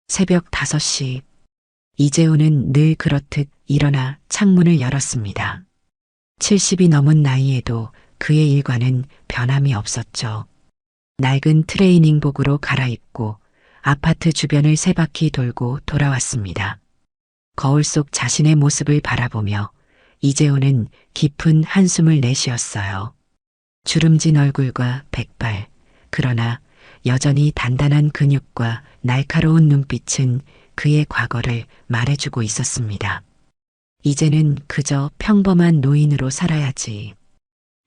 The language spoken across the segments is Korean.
새벽 5시. 이재호는 늘 그렇듯 일어나 창문을 열었습니다. 70이 넘은 나이에도 그의 일과는 변함이 없었죠. 낡은 트레이닝복으로 갈아입고 아파트 주변을 3바퀴 돌고 돌아왔습니다. 거울 속 자신의 모습을 바라보며 이재호는 깊은 한숨을 내쉬었어요. 주름진 얼굴과 백발, 그러나 여전히 단단한 근육과 날카로운 눈빛은 그의 과거를 말해주고 있었습니다. 이제는 그저 평범한 노인으로 살아야지.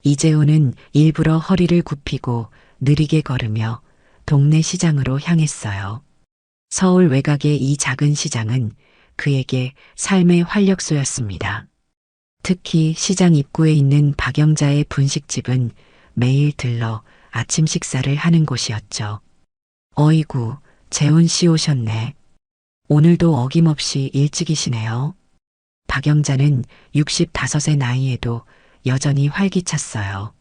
이재호는 일부러 허리를 굽히고 느리게 걸으며 동네 시장으로 향했어요. 서울 외곽의 이 작은 시장은 그에게 삶의 활력소였습니다. 특히 시장 입구에 있는 박영자의 분식집은 매일 들러 아침 식사를 하는 곳이었죠. 어이구, 재훈 씨 오셨네. 오늘도 어김없이 일찍이시네요. 박영자는 65의 나이에도 여전히 활기찼어요.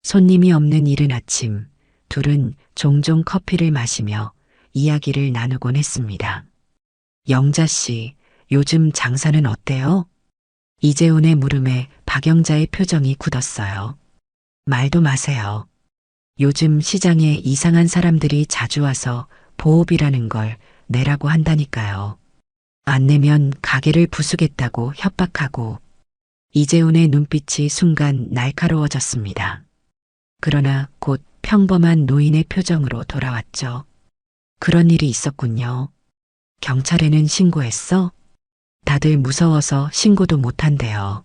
손님이 없는 이른 아침, 둘은 종종 커피를 마시며 이야기를 나누곤 했습니다. 영자 씨, 요즘 장사는 어때요? 이재훈의 물음에 박영자의 표정이 굳었어요. 말도 마세요. 요즘 시장에 이상한 사람들이 자주 와서 보호비라는 걸 내라고 한다니까요. 안 내면 가게를 부수겠다고 협박하고. 이재훈의 눈빛이 순간 날카로워졌습니다. 그러나 곧 평범한 노인의 표정으로 돌아왔죠. 그런 일이 있었군요. 경찰에는 신고했어? 다들 무서워서 신고도 못한대요.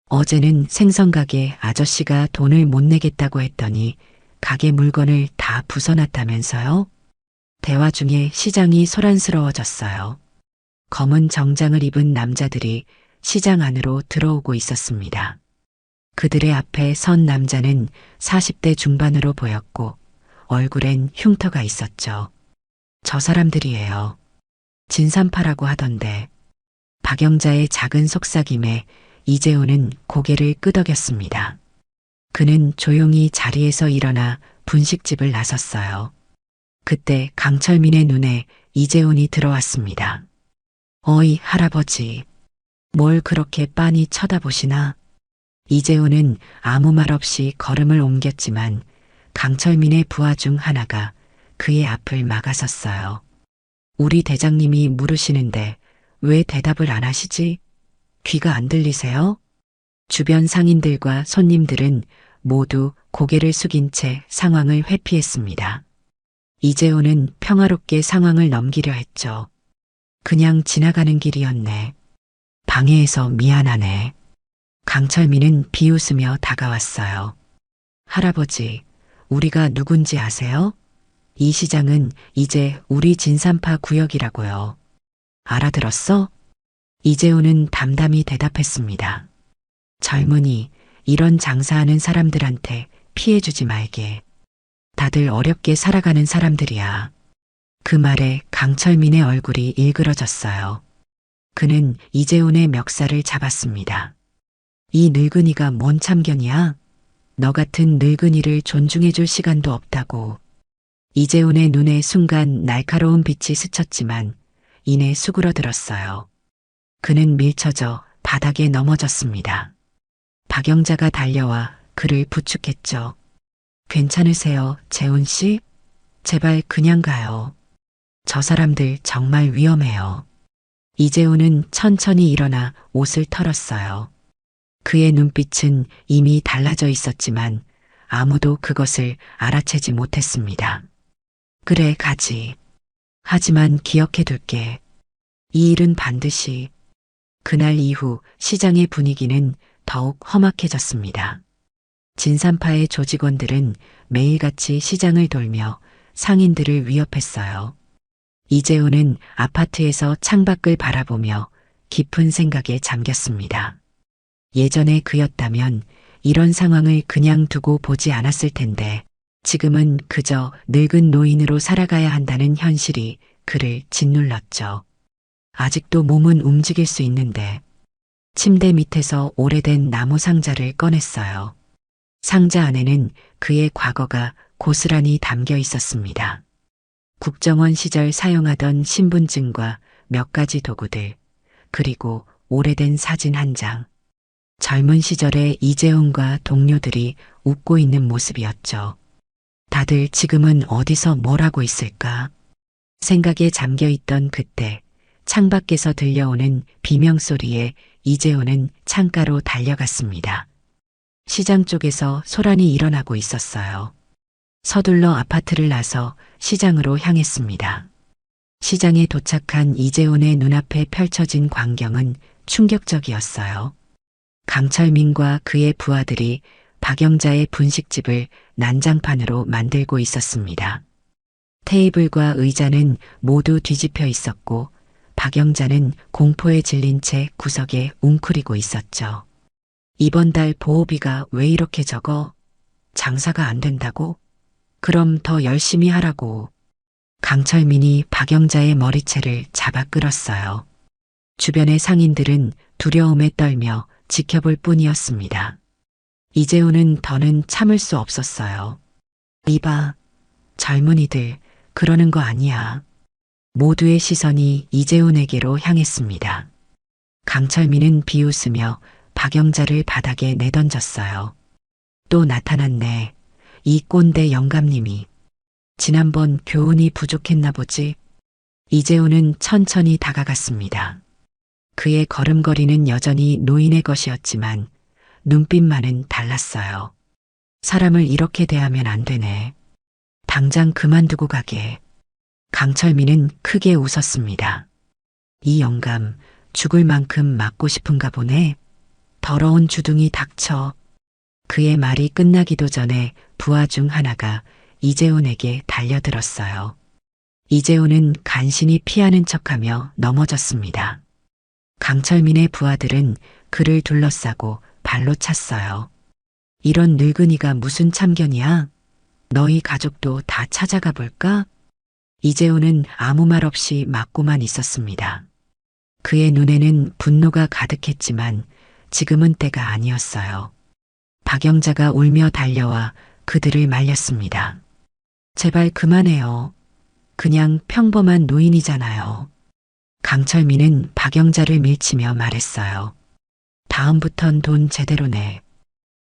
어제는 생선가게 아저씨가 돈을 못 내겠다고 했더니 가게 물건을 다 부숴놨다면서요? 대화 중에 시장이 소란스러워졌어요. 검은 정장을 입은 남자들이 시장 안으로 들어오고 있었습니다. 그들의 앞에 선 남자는 40대 중반으로 보였고 얼굴엔 흉터가 있었죠. 저 사람들이에요. 진산파라고 하던데. 박영자의 작은 속삭임에 이재호는 고개를 끄덕였습니다. 그는 조용히 자리에서 일어나 분식집을 나섰어요. 그때 강철민의 눈에 이재훈이 들어왔습니다. 어이 할아버지, 뭘 그렇게 빤히 쳐다보시나? 이재훈은 아무 말 없이 걸음을 옮겼지만 강철민의 부하 중 하나가 그의 앞을 막아섰어요. 우리 대장님이 물으시는데 왜 대답을 안 하시지? 귀가 안 들리세요? 주변 상인들과 손님들은 모두 고개를 숙인 채 상황을 회피했습니다. 이재호는 평화롭게 상황을 넘기려 했죠. 그냥 지나가는 길이었네. 방해해서 미안하네. 강철민은 비웃으며 다가왔어요. 할아버지, 우리가 누군지 아세요? 이 시장은 이제 우리 진산파 구역이라고요. 알아들었어? 이재훈은 담담히 대답했습니다. 젊은이, 이런 장사하는 사람들한테 피해주지 말게. 다들 어렵게 살아가는 사람들이야. 그 말에 강철민의 얼굴이 일그러졌어요. 그는 이재훈의 멱살을 잡았습니다. 이 늙은이가 뭔 참견이야? 너 같은 늙은이를 존중해줄 시간도 없다고. 이재훈의 눈에 순간 날카로운 빛이 스쳤지만 이내 수그러들었어요. 그는 밀쳐져 바닥에 넘어졌습니다. 박영자가 달려와 그를 부축했죠. 괜찮으세요, 재훈 씨? 제발 그냥 가요. 저 사람들 정말 위험해요. 이재훈은 천천히 일어나 옷을 털었어요. 그의 눈빛은 이미 달라져 있었지만 아무도 그것을 알아채지 못했습니다. 그래, 가지. 하지만 기억해둘게. 이 일은 반드시. 그날 이후 시장의 분위기는 더욱 험악해졌습니다. 진산파의 조직원들은 매일같이 시장을 돌며 상인들을 위협했어요. 이재훈은 아파트에서 창밖을 바라보며 깊은 생각에 잠겼습니다. 예전에 그였다면 이런 상황을 그냥 두고 보지 않았을 텐데 지금은 그저 늙은 노인으로 살아가야 한다는 현실이 그를 짓눌렀죠. 아직도 몸은 움직일 수 있는데. 침대 밑에서 오래된 나무 상자를 꺼냈어요. 상자 안에는 그의 과거가 고스란히 담겨 있었습니다. 국정원 시절 사용하던 신분증과 몇 가지 도구들, 그리고 오래된 사진 한 장. 젊은 시절의 이재훈과 동료들이 웃고 있는 모습이었죠. 다들 지금은 어디서 뭘 하고 있을까? 생각에 잠겨 있던 그때 창밖에서 들려오는 비명소리에 이재훈은 창가로 달려갔습니다. 시장 쪽에서 소란이 일어나고 있었어요. 서둘러 아파트를 나서 시장으로 향했습니다. 시장에 도착한 이재훈의 눈앞에 펼쳐진 광경은 충격적이었어요. 강철민과 그의 부하들이 박영자의 분식집을 난장판으로 만들고 있었습니다. 테이블과 의자는 모두 뒤집혀 있었고 박영자는 공포에 질린 채 구석에 웅크리고 있었죠. 이번 달 보호비가 왜 이렇게 적어? 장사가 안 된다고? 그럼 더 열심히 하라고. 강철민이 박영자의 머리채를 잡아 끌었어요. 주변의 상인들은 두려움에 떨며 지켜볼 뿐이었습니다. 이재훈은 더는 참을 수 없었어요. 이봐, 젊은이들, 그러는 거 아니야. 모두의 시선이 이재훈에게로 향했습니다. 강철민은 비웃으며 박영자를 바닥에 내던졌어요. 또 나타났네. 이 꼰대 영감님이. 지난번 교훈이 부족했나 보지. 이재훈은 천천히 다가갔습니다. 그의 걸음걸이는 여전히 노인의 것이었지만 눈빛만은 달랐어요. 사람을 이렇게 대하면 안 되네. 당장 그만두고 가게. 강철민은 크게 웃었습니다. 이 영감, 죽을 만큼 맞고 싶은가 보네. 더러운 주둥이 닥쳐. 그의 말이 끝나기도 전에 부하 중 하나가 이재훈에게 달려들었어요. 이재훈은 간신히 피하는 척하며 넘어졌습니다. 강철민의 부하들은 그를 둘러싸고 발로 찼어요. 이런 늙은이가 무슨 참견이야? 너희 가족도 다 찾아가 볼까? 이재훈은 아무 말 없이 맞고만 있었습니다. 그의 눈에는 분노가 가득했지만 지금은 때가 아니었어요. 박영자가 울며 달려와 그들을 말렸습니다. 제발 그만해요. 그냥 평범한 노인이잖아요. 강철민은 박영자를 밀치며 말했어요. 다음부턴 돈 제대로 내.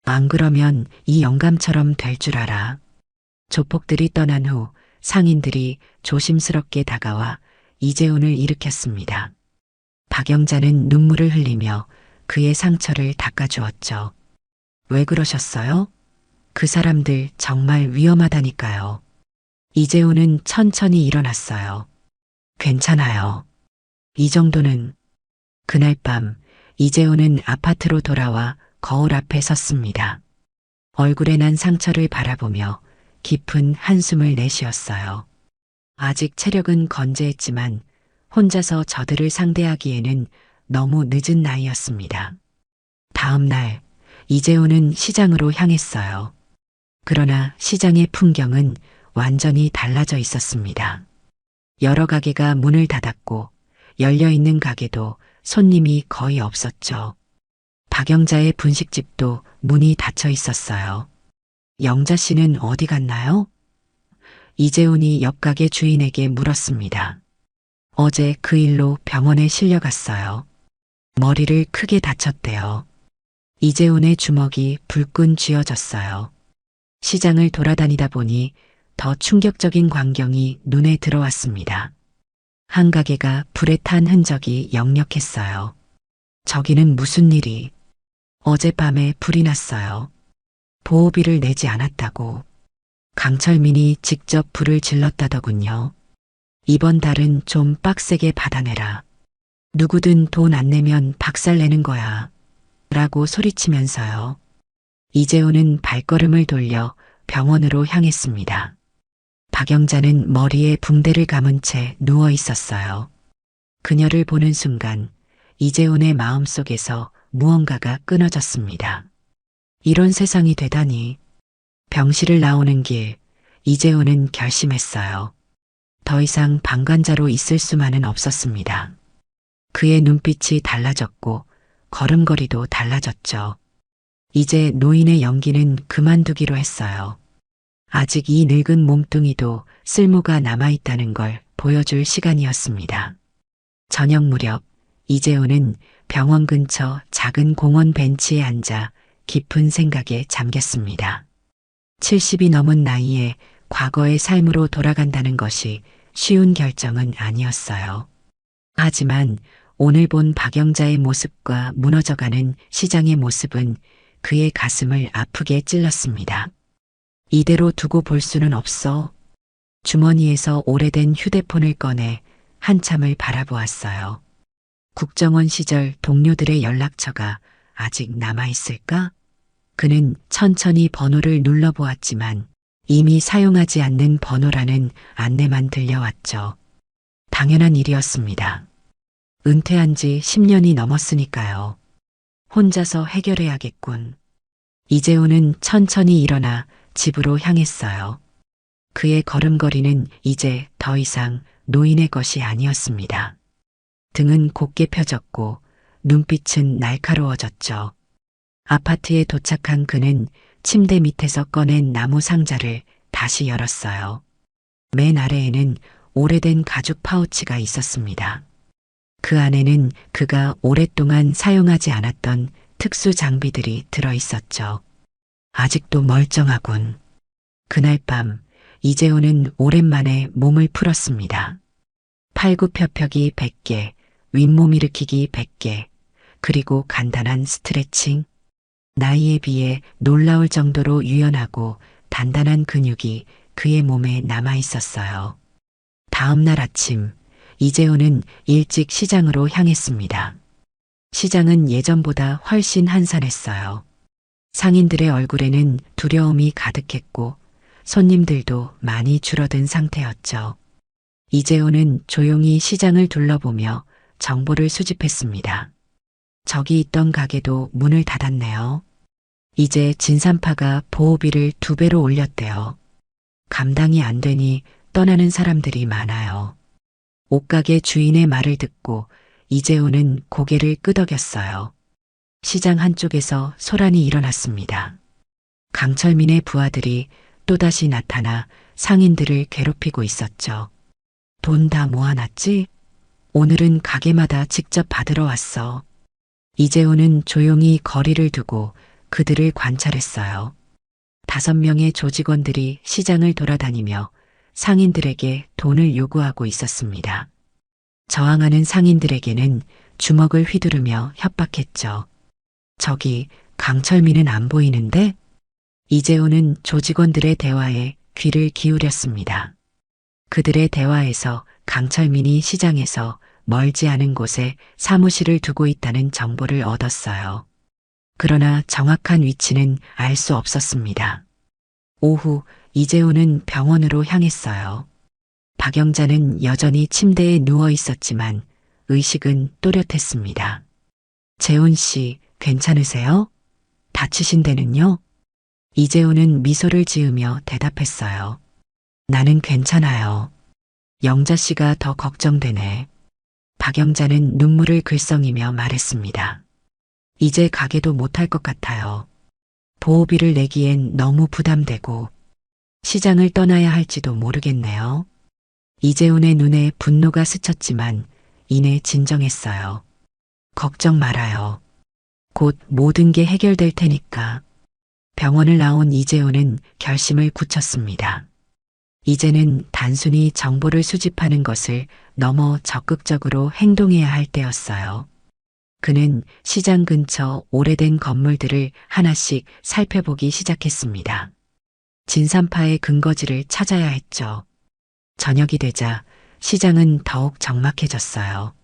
안 그러면 이 영감처럼 될 줄 알아. 조폭들이 떠난 후 상인들이 조심스럽게 다가와 이재훈을 일으켰습니다. 박영자는 눈물을 흘리며 그의 상처를 닦아주었죠. 왜 그러셨어요? 그 사람들 정말 위험하다니까요. 이재훈은 천천히 일어났어요. 괜찮아요. 이 정도는. 그날 밤 이재훈은 아파트로 돌아와 거울 앞에 섰습니다. 얼굴에 난 상처를 바라보며 깊은 한숨을 내쉬었어요. 아직 체력은 건재했지만 혼자서 저들을 상대하기에는 너무 늦은 나이였습니다. 다음 날 이재훈은 시장으로 향했어요. 그러나 시장의 풍경은 완전히 달라져 있었습니다. 여러 가게가 문을 닫았고 열려있는 가게도 손님이 거의 없었죠. 박영자의 분식집도 문이 닫혀 있었어요. 영자 씨는 어디 갔나요? 이재훈이 옆 가게 주인에게 물었습니다. 어제 그 일로 병원에 실려갔어요. 머리를 크게 다쳤대요. 이재훈의 주먹이 불끈 쥐어졌어요. 시장을 돌아다니다 보니 더 충격적인 광경이 눈에 들어왔습니다. 한 가게가 불에 탄 흔적이 역력했어요. 저기는 무슨 일이? 어젯밤에 불이 났어요. 보호비를 내지 않았다고. 강철민이 직접 불을 질렀다더군요. 이번 달은 좀 빡세게 받아내라. 누구든 돈 안 내면 박살내는 거야. 라고 소리치면서요. 이재훈은 발걸음을 돌려 병원으로 향했습니다. 박영자는 머리에 붕대를 감은 채 누워 있었어요. 그녀를 보는 순간 이재훈의 마음속에서 무언가가 끊어졌습니다. 이런 세상이 되다니. 병실을 나오는 길 이재훈은 결심했어요. 더 이상 방관자로 있을 수만은 없었습니다. 그의 눈빛이 달라졌고 걸음걸이도 달라졌죠. 이제 노인의 연기는 그만두기로 했어요. 아직 이 늙은 몸뚱이도 쓸모가 남아있다는 걸 보여줄 시간이었습니다. 저녁 무렵 이재호는 병원 근처 작은 공원 벤치에 앉아 깊은 생각에 잠겼습니다. 70이 넘은 나이에 과거의 삶으로 돌아간다는 것이 쉬운 결정은 아니었어요. 하지만 오늘 본 박영자의 모습과 무너져가는 시장의 모습은 그의 가슴을 아프게 찔렀습니다. 이대로 두고 볼 수는 없어. 주머니에서 오래된 휴대폰을 꺼내 한참을 바라보았어요. 국정원 시절 동료들의 연락처가 아직 남아있을까? 그는 천천히 번호를 눌러보았지만 이미 사용하지 않는 번호라는 안내만 들려왔죠. 당연한 일이었습니다. 은퇴한 지 10년이 넘었으니까요. 혼자서 해결해야겠군. 이재호는 천천히 일어나 집으로 향했어요. 그의 걸음걸이는 이제 더 이상 노인의 것이 아니었습니다. 등은 곧게 펴졌고 눈빛은 날카로워졌죠. 아파트에 도착한 그는 침대 밑에서 꺼낸 나무 상자를 다시 열었어요. 맨 아래에는 오래된 가죽 파우치가 있었습니다. 그 안에는 그가 오랫동안 사용하지 않았던 특수 장비들이 들어 있었죠. 아직도 멀쩡하군. 그날 밤 이재호는 오랜만에 몸을 풀었습니다. 팔굽혀펴기 100개, 윗몸 일으키기 100개, 그리고 간단한 스트레칭. 나이에 비해 놀라울 정도로 유연하고 단단한 근육이 그의 몸에 남아 있었어요. 다음 날 아침, 이재호는 일찍 시장으로 향했습니다. 시장은 예전보다 훨씬 한산했어요. 상인들의 얼굴에는 두려움이 가득했고 손님들도 많이 줄어든 상태였죠. 이재호는 조용히 시장을 둘러보며 정보를 수집했습니다. 저기 있던 가게도 문을 닫았네요. 이제 진산파가 보호비를 2배로 올렸대요. 감당이 안 되니 떠나는 사람들이 많아요. 옷가게 주인의 말을 듣고 이재호는 고개를 끄덕였어요. 시장 한쪽에서 소란이 일어났습니다. 강철민의 부하들이 또다시 나타나 상인들을 괴롭히고 있었죠. 돈 다 모아놨지? 오늘은 가게마다 직접 받으러 왔어. 이재호는 조용히 거리를 두고 그들을 관찰했어요. 5명의 조직원들이 시장을 돌아다니며 상인들에게 돈을 요구하고 있었습니다. 저항하는 상인들에게는 주먹을 휘두르며 협박했죠. 저기 강철민은 안 보이는데? 이재호는 조직원들의 대화에 귀를 기울였습니다. 그들의 대화에서 강철민이 시장에서 멀지 않은 곳에 사무실을 두고 있다는 정보를 얻었어요. 그러나 정확한 위치는 알 수 없었습니다. 오후 이재호는 병원으로 향했어요. 박영자는 여전히 침대에 누워 있었지만 의식은 또렷했습니다. 재훈 씨, 괜찮으세요? 다치신 데는요? 이재호는 미소를 지으며 대답했어요. 나는 괜찮아요. 영자 씨가 더 걱정되네. 박영자는 눈물을 글썽이며 말했습니다. 이제 가게도 못할 것 같아요. 보호비를 내기엔 너무 부담되고 시장을 떠나야 할지도 모르겠네요. 이재훈의 눈에 분노가 스쳤지만 이내 진정했어요. 걱정 말아요. 곧 모든 게 해결될 테니까. 병원을 나온 이재훈은 결심을 굳혔습니다. 이제는 단순히 정보를 수집하는 것을 넘어 적극적으로 행동해야 할 때였어요. 그는 시장 근처 오래된 건물들을 하나씩 살펴보기 시작했습니다. 진산파의 근거지를 찾아야 했죠. 저녁이 되자 시장은 더욱 적막해졌어요.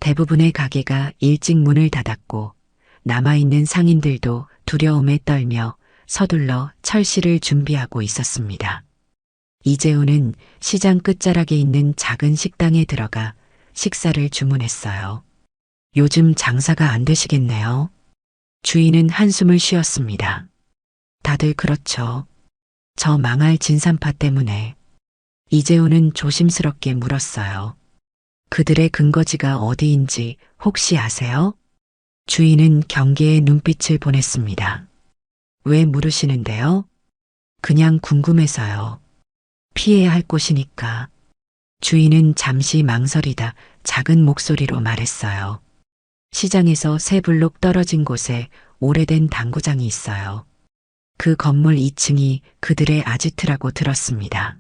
대부분의 가게가 일찍 문을 닫았고 남아있는 상인들도 두려움에 떨며 서둘러 철시를 준비하고 있었습니다. 이재훈은 시장 끝자락에 있는 작은 식당에 들어가 식사를 주문했어요. 요즘 장사가 안 되시겠네요. 주인은 한숨을 쉬었습니다. 다들 그렇죠. 저 망할 진산파 때문에. 이재훈은 조심스럽게 물었어요. 그들의 근거지가 어디인지 혹시 아세요? 주인은 경계의 눈빛을 보냈습니다. 왜 물으시는데요? 그냥 궁금해서요. 피해야 할 곳이니까. 주인은 잠시 망설이다 작은 목소리로 말했어요. 시장에서 세 블록 떨어진 곳에 오래된 당구장이 있어요. 그 건물 2층이 그들의 아지트라고 들었습니다.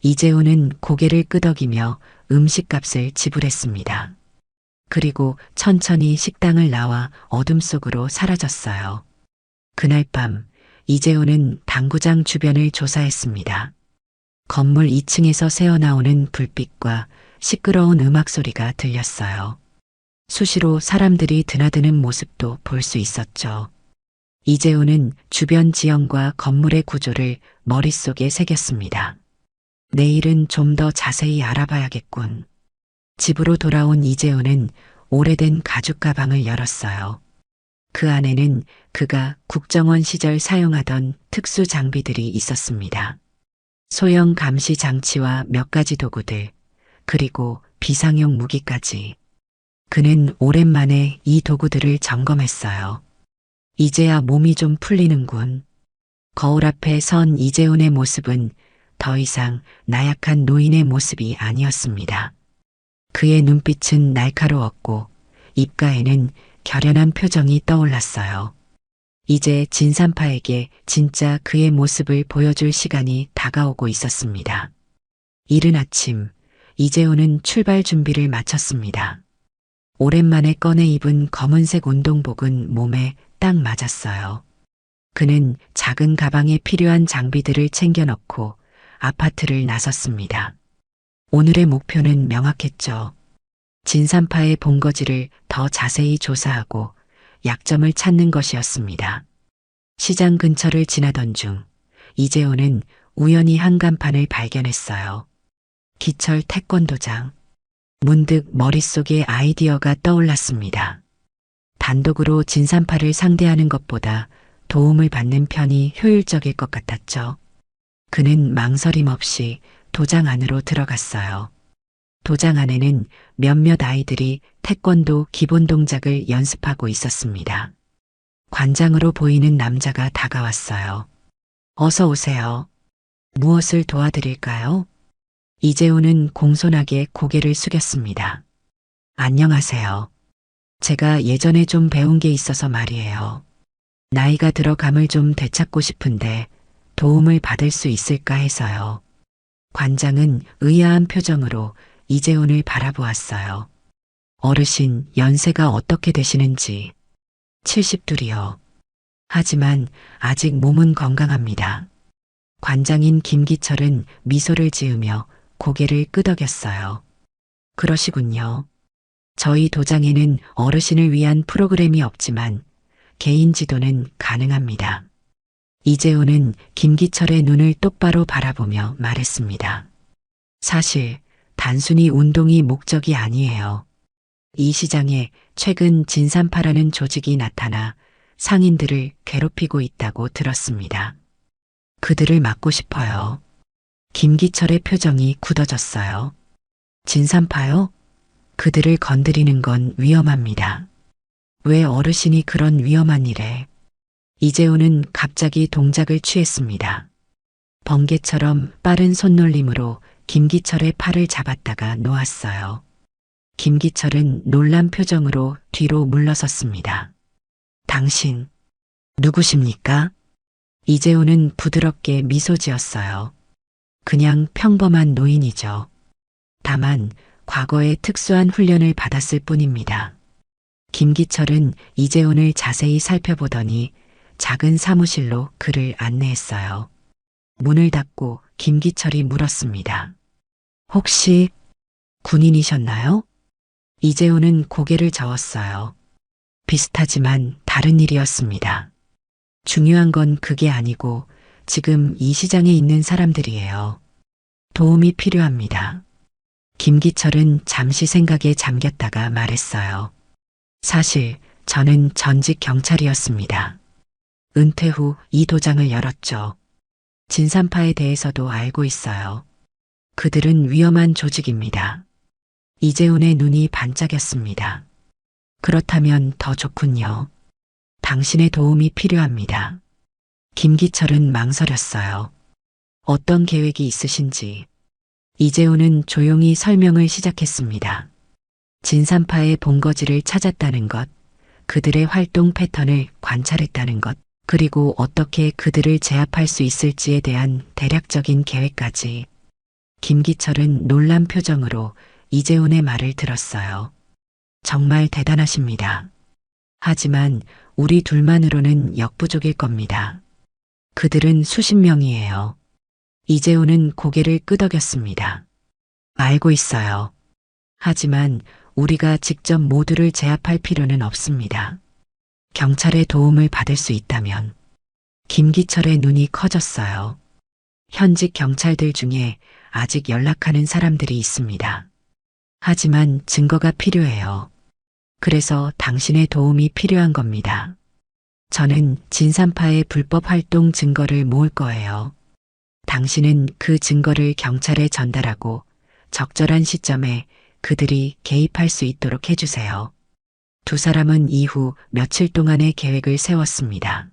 이재호는 고개를 끄덕이며 음식값을 지불했습니다. 그리고 천천히 식당을 나와 어둠 속으로 사라졌어요. 그날 밤 이재호는 당구장 주변을 조사했습니다. 건물 2층에서 새어나오는 불빛과 시끄러운 음악 소리가 들렸어요. 수시로 사람들이 드나드는 모습도 볼 수 있었죠. 이재호는 주변 지형과 건물의 구조를 머릿속에 새겼습니다. 내일은 좀 더 자세히 알아봐야겠군. 집으로 돌아온 이재호는 오래된 가죽 가방을 열었어요. 그 안에는 그가 국정원 시절 사용하던 특수 장비들이 있었습니다. 소형 감시 장치와 몇 가지 도구들, 그리고 비상용 무기까지. 그는 오랜만에 이 도구들을 점검했어요. 이제야 몸이 좀 풀리는군. 거울 앞에 선 이재훈의 모습은 더 이상 나약한 노인의 모습이 아니었습니다. 그의 눈빛은 날카로웠고 입가에는 결연한 표정이 떠올랐어요. 이제 진산파에게 진짜 그의 모습을 보여줄 시간이 다가오고 있었습니다. 이른 아침, 이재훈은 출발 준비를 마쳤습니다. 오랜만에 꺼내 입은 검은색 운동복은 몸에 딱 맞았어요. 그는 작은 가방에 필요한 장비들을 챙겨 넣고 아파트를 나섰습니다. 오늘의 목표는 명확했죠. 진산파의 본거지를 더 자세히 조사하고 약점을 찾는 것이었습니다. 시장 근처를 지나던 중 이재호는 우연히 한 간판을 발견했어요. 기철 태권도장. 문득 머릿속에 아이디어가 떠올랐습니다. 단독으로 진산파를 상대하는 것보다 도움을 받는 편이 효율적일 것 같았죠. 그는 망설임 없이 도장 안으로 들어갔어요. 도장 안에는 몇몇 아이들이 태권도 기본 동작을 연습하고 있었습니다. 관장으로 보이는 남자가 다가왔어요. 어서 오세요. 무엇을 도와드릴까요? 이재호는 공손하게 고개를 숙였습니다. 안녕하세요. 제가 예전에 좀 배운 게 있어서 말이에요. 나이가 들어 감을 좀 되찾고 싶은데 도움을 받을 수 있을까 해서요. 관장은 의아한 표정으로 이재훈을 바라보았어요. 어르신 연세가 어떻게 되시는지. 72이요. 하지만 아직 몸은 건강합니다. 관장인 김기철은 미소를 지으며 고개를 끄덕였어요. 그러시군요. 저희 도장에는 어르신을 위한 프로그램이 없지만 개인 지도는 가능합니다. 이재호는 김기철의 눈을 똑바로 바라보며 말했습니다. 사실 단순히 운동이 목적이 아니에요. 이 시장에 최근 진산파라는 조직이 나타나 상인들을 괴롭히고 있다고 들었습니다. 그들을 막고 싶어요. 김기철의 표정이 굳어졌어요. 진산파요? 그들을 건드리는 건 위험합니다. 왜 어르신이 그런 위험한 일에? 이재호는 갑자기 동작을 취했습니다. 번개처럼 빠른 손놀림으로 김기철의 팔을 잡았다가 놓았어요. 김기철은 놀란 표정으로 뒤로 물러섰습니다. 당신, 누구십니까? 이재호는 부드럽게 미소 지었어요. 그냥 평범한 노인이죠. 다만 과거에 특수한 훈련을 받았을 뿐입니다. 김기철은 이재훈을 자세히 살펴보더니 작은 사무실로 그를 안내했어요. 문을 닫고 김기철이 물었습니다. 혹시 군인이셨나요? 이재훈은 고개를 저었어요. 비슷하지만 다른 일이었습니다. 중요한 건 그게 아니고 지금 이 시장에 있는 사람들이에요. 도움이 필요합니다. 김기철은 잠시 생각에 잠겼다가 말했어요. 사실 저는 전직 경찰이었습니다. 은퇴 후 이 도장을 열었죠. 진산파에 대해서도 알고 있어요. 그들은 위험한 조직입니다. 이재훈의 눈이 반짝였습니다. 그렇다면 더 좋군요. 당신의 도움이 필요합니다. 김기철은 망설였어요. 어떤 계획이 있으신지. 이재훈은 조용히 설명을 시작했습니다. 진산파의 본거지를 찾았다는 것, 그들의 활동 패턴을 관찰했다는 것, 그리고 어떻게 그들을 제압할 수 있을지에 대한 대략적인 계획까지. 김기철은 놀란 표정으로 이재훈의 말을 들었어요. 정말 대단하십니다. 하지만 우리 둘만으로는 역부족일 겁니다. 그들은 수십 명이에요. 이재훈은 고개를 끄덕였습니다. 알고 있어요. 하지만 우리가 직접 모두를 제압할 필요는 없습니다. 경찰의 도움을 받을 수 있다면. 김기철의 눈이 커졌어요. 현직 경찰들 중에 아직 연락하는 사람들이 있습니다. 하지만 증거가 필요해요. 그래서 당신의 도움이 필요한 겁니다. 저는 진산파의 불법 활동 증거를 모을 거예요. 당신은 그 증거를 경찰에 전달하고 적절한 시점에 그들이 개입할 수 있도록 해주세요. 두 사람은 이후 며칠 동안의 계획을 세웠습니다.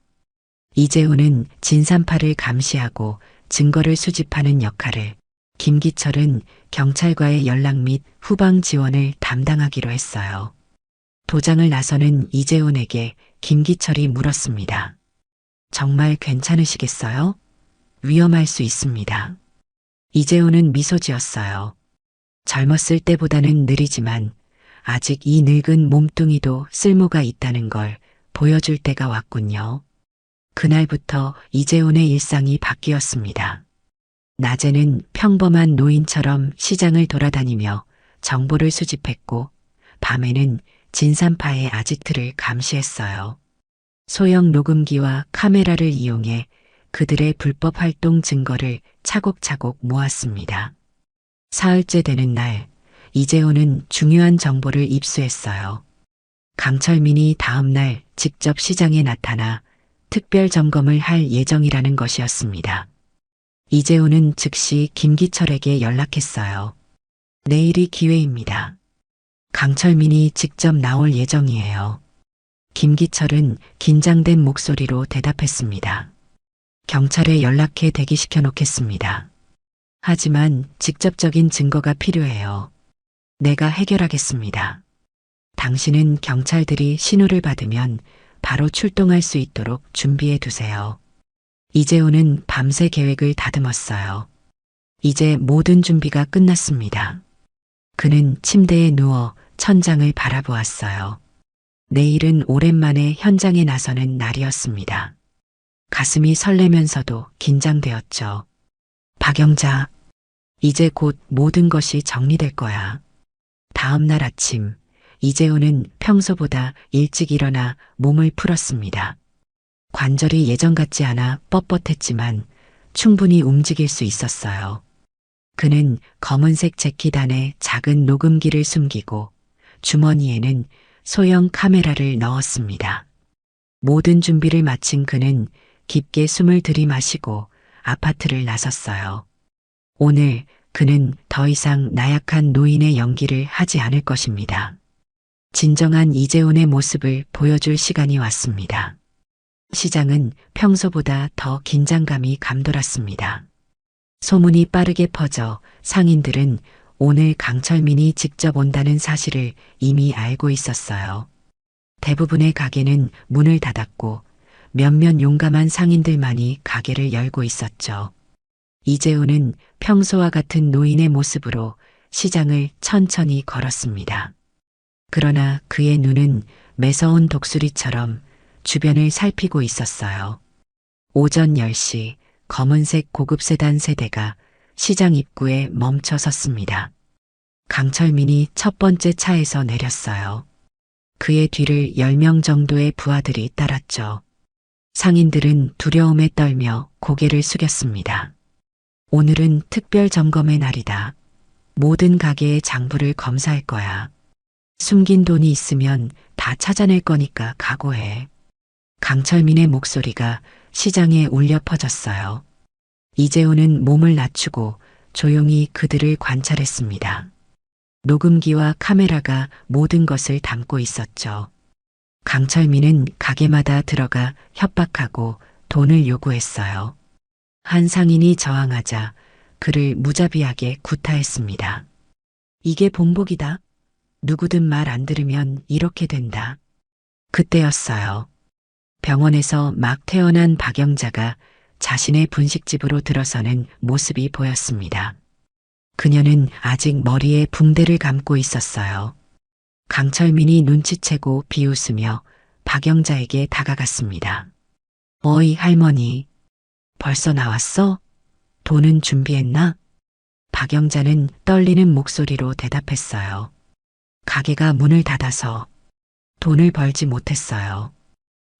이재훈은 진산파를 감시하고 증거를 수집하는 역할을, 김기철은 경찰과의 연락 및 후방 지원을 담당하기로 했어요. 도장을 나서는 이재훈에게 김기철이 물었습니다. 정말 괜찮으시겠어요? 위험할 수 있습니다. 이재훈은 미소 지었어요. 젊었을 때보다는 느리지만 아직 이 늙은 몸뚱이도 쓸모가 있다는 걸 보여줄 때가 왔군요. 그날부터 이재훈의 일상이 바뀌었습니다. 낮에는 평범한 노인처럼 시장을 돌아다니며 정보를 수집했고, 밤에는 진산파의 아지트를 감시했어요. 소형 녹음기와 카메라를 이용해 그들의 불법 활동 증거를 차곡차곡 모았습니다. 사흘째 되는 날, 이재훈은 중요한 정보를 입수했어요. 강철민이 다음 날 직접 시장에 나타나 특별 점검을 할 예정이라는 것이었습니다. 이재훈은 즉시 김기철에게 연락했어요. 내일이 기회입니다. 강철민이 직접 나올 예정이에요. 김기철은 긴장된 목소리로 대답했습니다. 경찰에 연락해 대기시켜 놓겠습니다. 하지만 직접적인 증거가 필요해요. 내가 해결하겠습니다. 당신은 경찰들이 신호를 받으면 바로 출동할 수 있도록 준비해 두세요. 이재훈은 밤새 계획을 다듬었어요. 이제 모든 준비가 끝났습니다. 그는 침대에 누워 천장을 바라보았어요. 내일은 오랜만에 현장에 나서는 날이었습니다. 가슴이 설레면서도 긴장되었죠. 박영자, 이제 곧 모든 것이 정리될 거야. 다음 날 아침, 이재훈은 평소보다 일찍 일어나 몸을 풀었습니다. 관절이 예전 같지 않아 뻣뻣했지만 충분히 움직일 수 있었어요. 그는 검은색 재킷 안에 작은 녹음기를 숨기고 주머니에는 소형 카메라를 넣었습니다. 모든 준비를 마친 그는 깊게 숨을 들이마시고 아파트를 나섰어요. 오늘 그는 더 이상 나약한 노인의 연기를 하지 않을 것입니다. 진정한 이재훈의 모습을 보여줄 시간이 왔습니다. 시장은 평소보다 더 긴장감이 감돌았습니다. 소문이 빠르게 퍼져 상인들은 오늘 강철민이 직접 온다는 사실을 이미 알고 있었어요. 대부분의 가게는 문을 닫았고 몇몇 용감한 상인들만이 가게를 열고 있었죠. 이재훈은 평소와 같은 노인의 모습으로 시장을 천천히 걸었습니다. 그러나 그의 눈은 매서운 독수리처럼 주변을 살피고 있었어요. 오전 10시 검은색 고급 세단 세대가 시장 입구에 멈춰 섰습니다. 강철민이 첫 번째 차에서 내렸어요. 그의 뒤를 10명 정도의 부하들이 따랐죠. 상인들은 두려움에 떨며 고개를 숙였습니다. 오늘은 특별 점검의 날이다. 모든 가게의 장부를 검사할 거야. 숨긴 돈이 있으면 다 찾아낼 거니까 각오해. 강철민의 목소리가 시장에 울려 퍼졌어요. 이재훈은 몸을 낮추고 조용히 그들을 관찰했습니다. 녹음기와 카메라가 모든 것을 담고 있었죠. 강철민은 가게마다 들어가 협박하고 돈을 요구했어요. 한 상인이 저항하자 그를 무자비하게 구타했습니다. 이게 본복이다. 누구든 말 안 들으면 이렇게 된다. 그때였어요. 병원에서 막 태어난 박영자가 자신의 분식집으로 들어서는 모습이 보였습니다. 그녀는 아직 머리에 붕대를 감고 있었어요. 강철민이 눈치채고 비웃으며 박영자에게 다가갔습니다. 어이 할머니, 벌써 나왔어? 돈은 준비했나? 박영자는 떨리는 목소리로 대답했어요. 가게가 문을 닫아서 돈을 벌지 못했어요.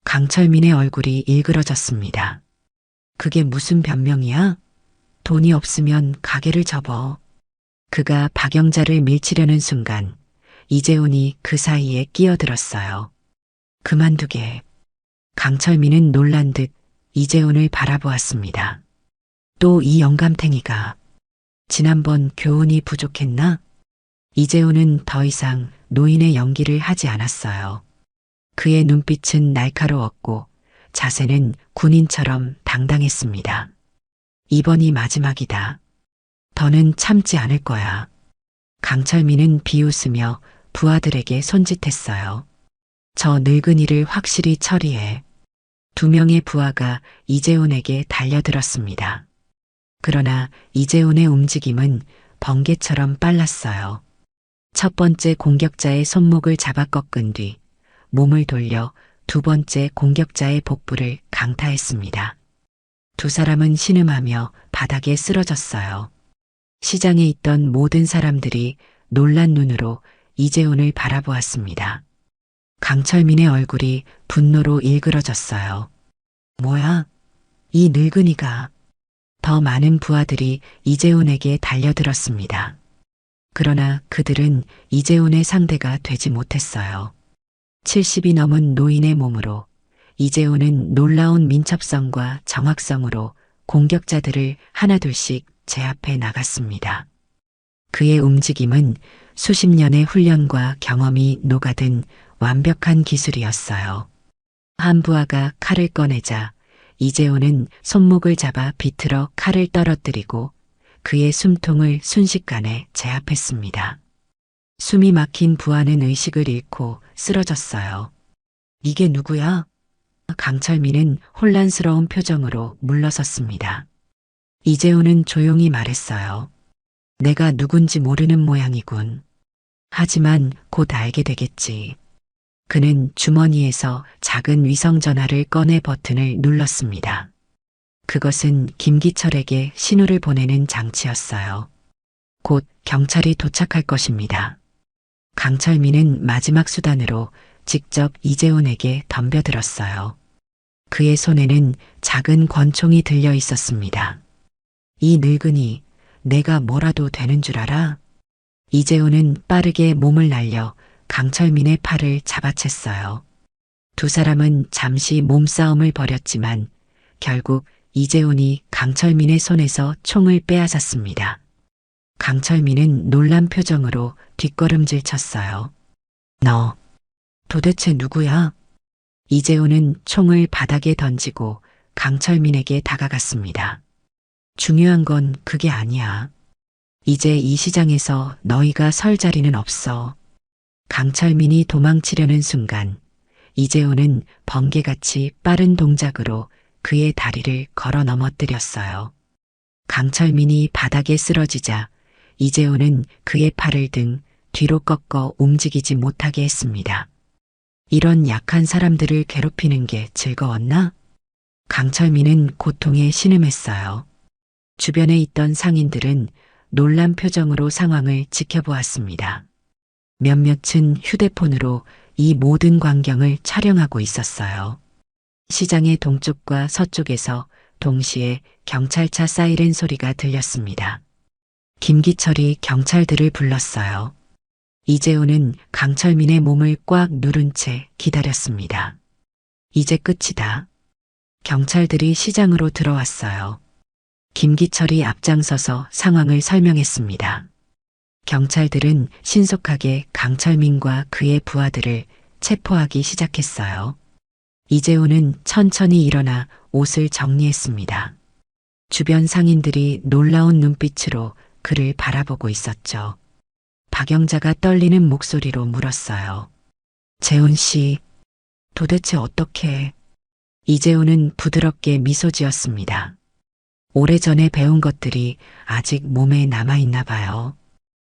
강철민의 얼굴이 일그러졌습니다. 그게 무슨 변명이야? 돈이 없으면 가게를 접어. 그가 박영자를 밀치려는 순간 이재훈이 그 사이에 끼어들었어요. 그만두게. 강철민은 놀란 듯 이재훈을 바라보았습니다. 또 이 영감탱이가 지난번 교훈이 부족했나? 이재훈은 더 이상 노인의 연기를 하지 않았어요. 그의 눈빛은 날카로웠고 자세는 군인처럼 당당했습니다. 이번이 마지막이다. 더는 참지 않을 거야. 강철민은 비웃으며 부하들에게 손짓했어요. 저 늙은이를 확실히 처리해. 2명의 부하가 이재훈에게 달려들었습니다. 그러나 이재훈의 움직임은 번개처럼 빨랐어요. 첫 번째 공격자의 손목을 잡아 꺾은 뒤 몸을 돌려 2번째 공격자의 복부를 강타했습니다. 2 사람은 신음하며 바닥에 쓰러졌어요. 시장에 있던 모든 사람들이 놀란 눈으로 이재훈을 바라보았습니다. 강철민의 얼굴이 분노로 일그러졌어요. 뭐야? 이 늙은이가. 더 많은 부하들이 이재훈에게 달려들었습니다. 그러나 그들은 이재훈의 상대가 되지 못했어요. 70이 넘은 노인의 몸으로 이재훈은 놀라운 민첩성과 정확성으로 공격자들을 하나둘씩 제압해 나갔습니다. 그의 움직임은 수십 년의 훈련과 경험이 녹아든 완벽한 기술이었어요. 한 부하가 칼을 꺼내자 이재훈은 손목을 잡아 비틀어 칼을 떨어뜨리고 그의 숨통을 순식간에 제압했습니다. 숨이 막힌 부하는 의식을 잃고 쓰러졌어요. 이게 누구야? 강철민은 혼란스러운 표정으로 물러섰습니다. 이재훈은 조용히 말했어요. 내가 누군지 모르는 모양이군. 하지만 곧 알게 되겠지. 그는 주머니에서 작은 위성전화를 꺼내 버튼을 눌렀습니다. 그것은 김기철에게 신호를 보내는 장치였어요. 곧 경찰이 도착할 것입니다. 강철민은 마지막 수단으로 직접 이재훈에게 덤벼들었어요. 그의 손에는 작은 권총이 들려 있었습니다. 이 늙은이, 내가 뭐라도 되는 줄 알아? 이재훈은 빠르게 몸을 날려 강철민의 팔을 잡아챘어요. 2 사람은 잠시 몸싸움을 벌였지만 결국 이재훈이 강철민의 손에서 총을 빼앗았습니다. 강철민은 놀란 표정으로 뒷걸음질 쳤어요. 너 도대체 누구야? 이재훈은 총을 바닥에 던지고 강철민에게 다가갔습니다. 중요한 건 그게 아니야. 이제 이 시장에서 너희가 설 자리는 없어. 강철민이 도망치려는 순간 이재훈은 번개같이 빠른 동작으로 그의 다리를 걸어 넘어뜨렸어요. 강철민이 바닥에 쓰러지자 이재훈은 그의 팔을 등 뒤로 꺾어 움직이지 못하게 했습니다. 이런 약한 사람들을 괴롭히는 게 즐거웠나? 강철민은 고통에 신음했어요. 주변에 있던 상인들은 놀란 표정으로 상황을 지켜보았습니다. 몇몇은 휴대폰으로 이 모든 광경을 촬영하고 있었어요. 시장의 동쪽과 서쪽에서 동시에 경찰차 사이렌 소리가 들렸습니다. 김기철이 경찰들을 불렀어요. 이재훈은 강철민의 몸을 꽉 누른 채 기다렸습니다. 이제 끝이다. 경찰들이 시장으로 들어왔어요. 김기철이 앞장서서 상황을 설명했습니다. 경찰들은 신속하게 강철민과 그의 부하들을 체포하기 시작했어요. 이재호는 천천히 일어나 옷을 정리했습니다. 주변 상인들이 놀라운 눈빛으로 그를 바라보고 있었죠. 박영자가 떨리는 목소리로 물었어요. 재훈 씨, 도대체 어떻게? 이재호는 부드럽게 미소 지었습니다. 오래전에 배운 것들이 아직 몸에 남아있나 봐요.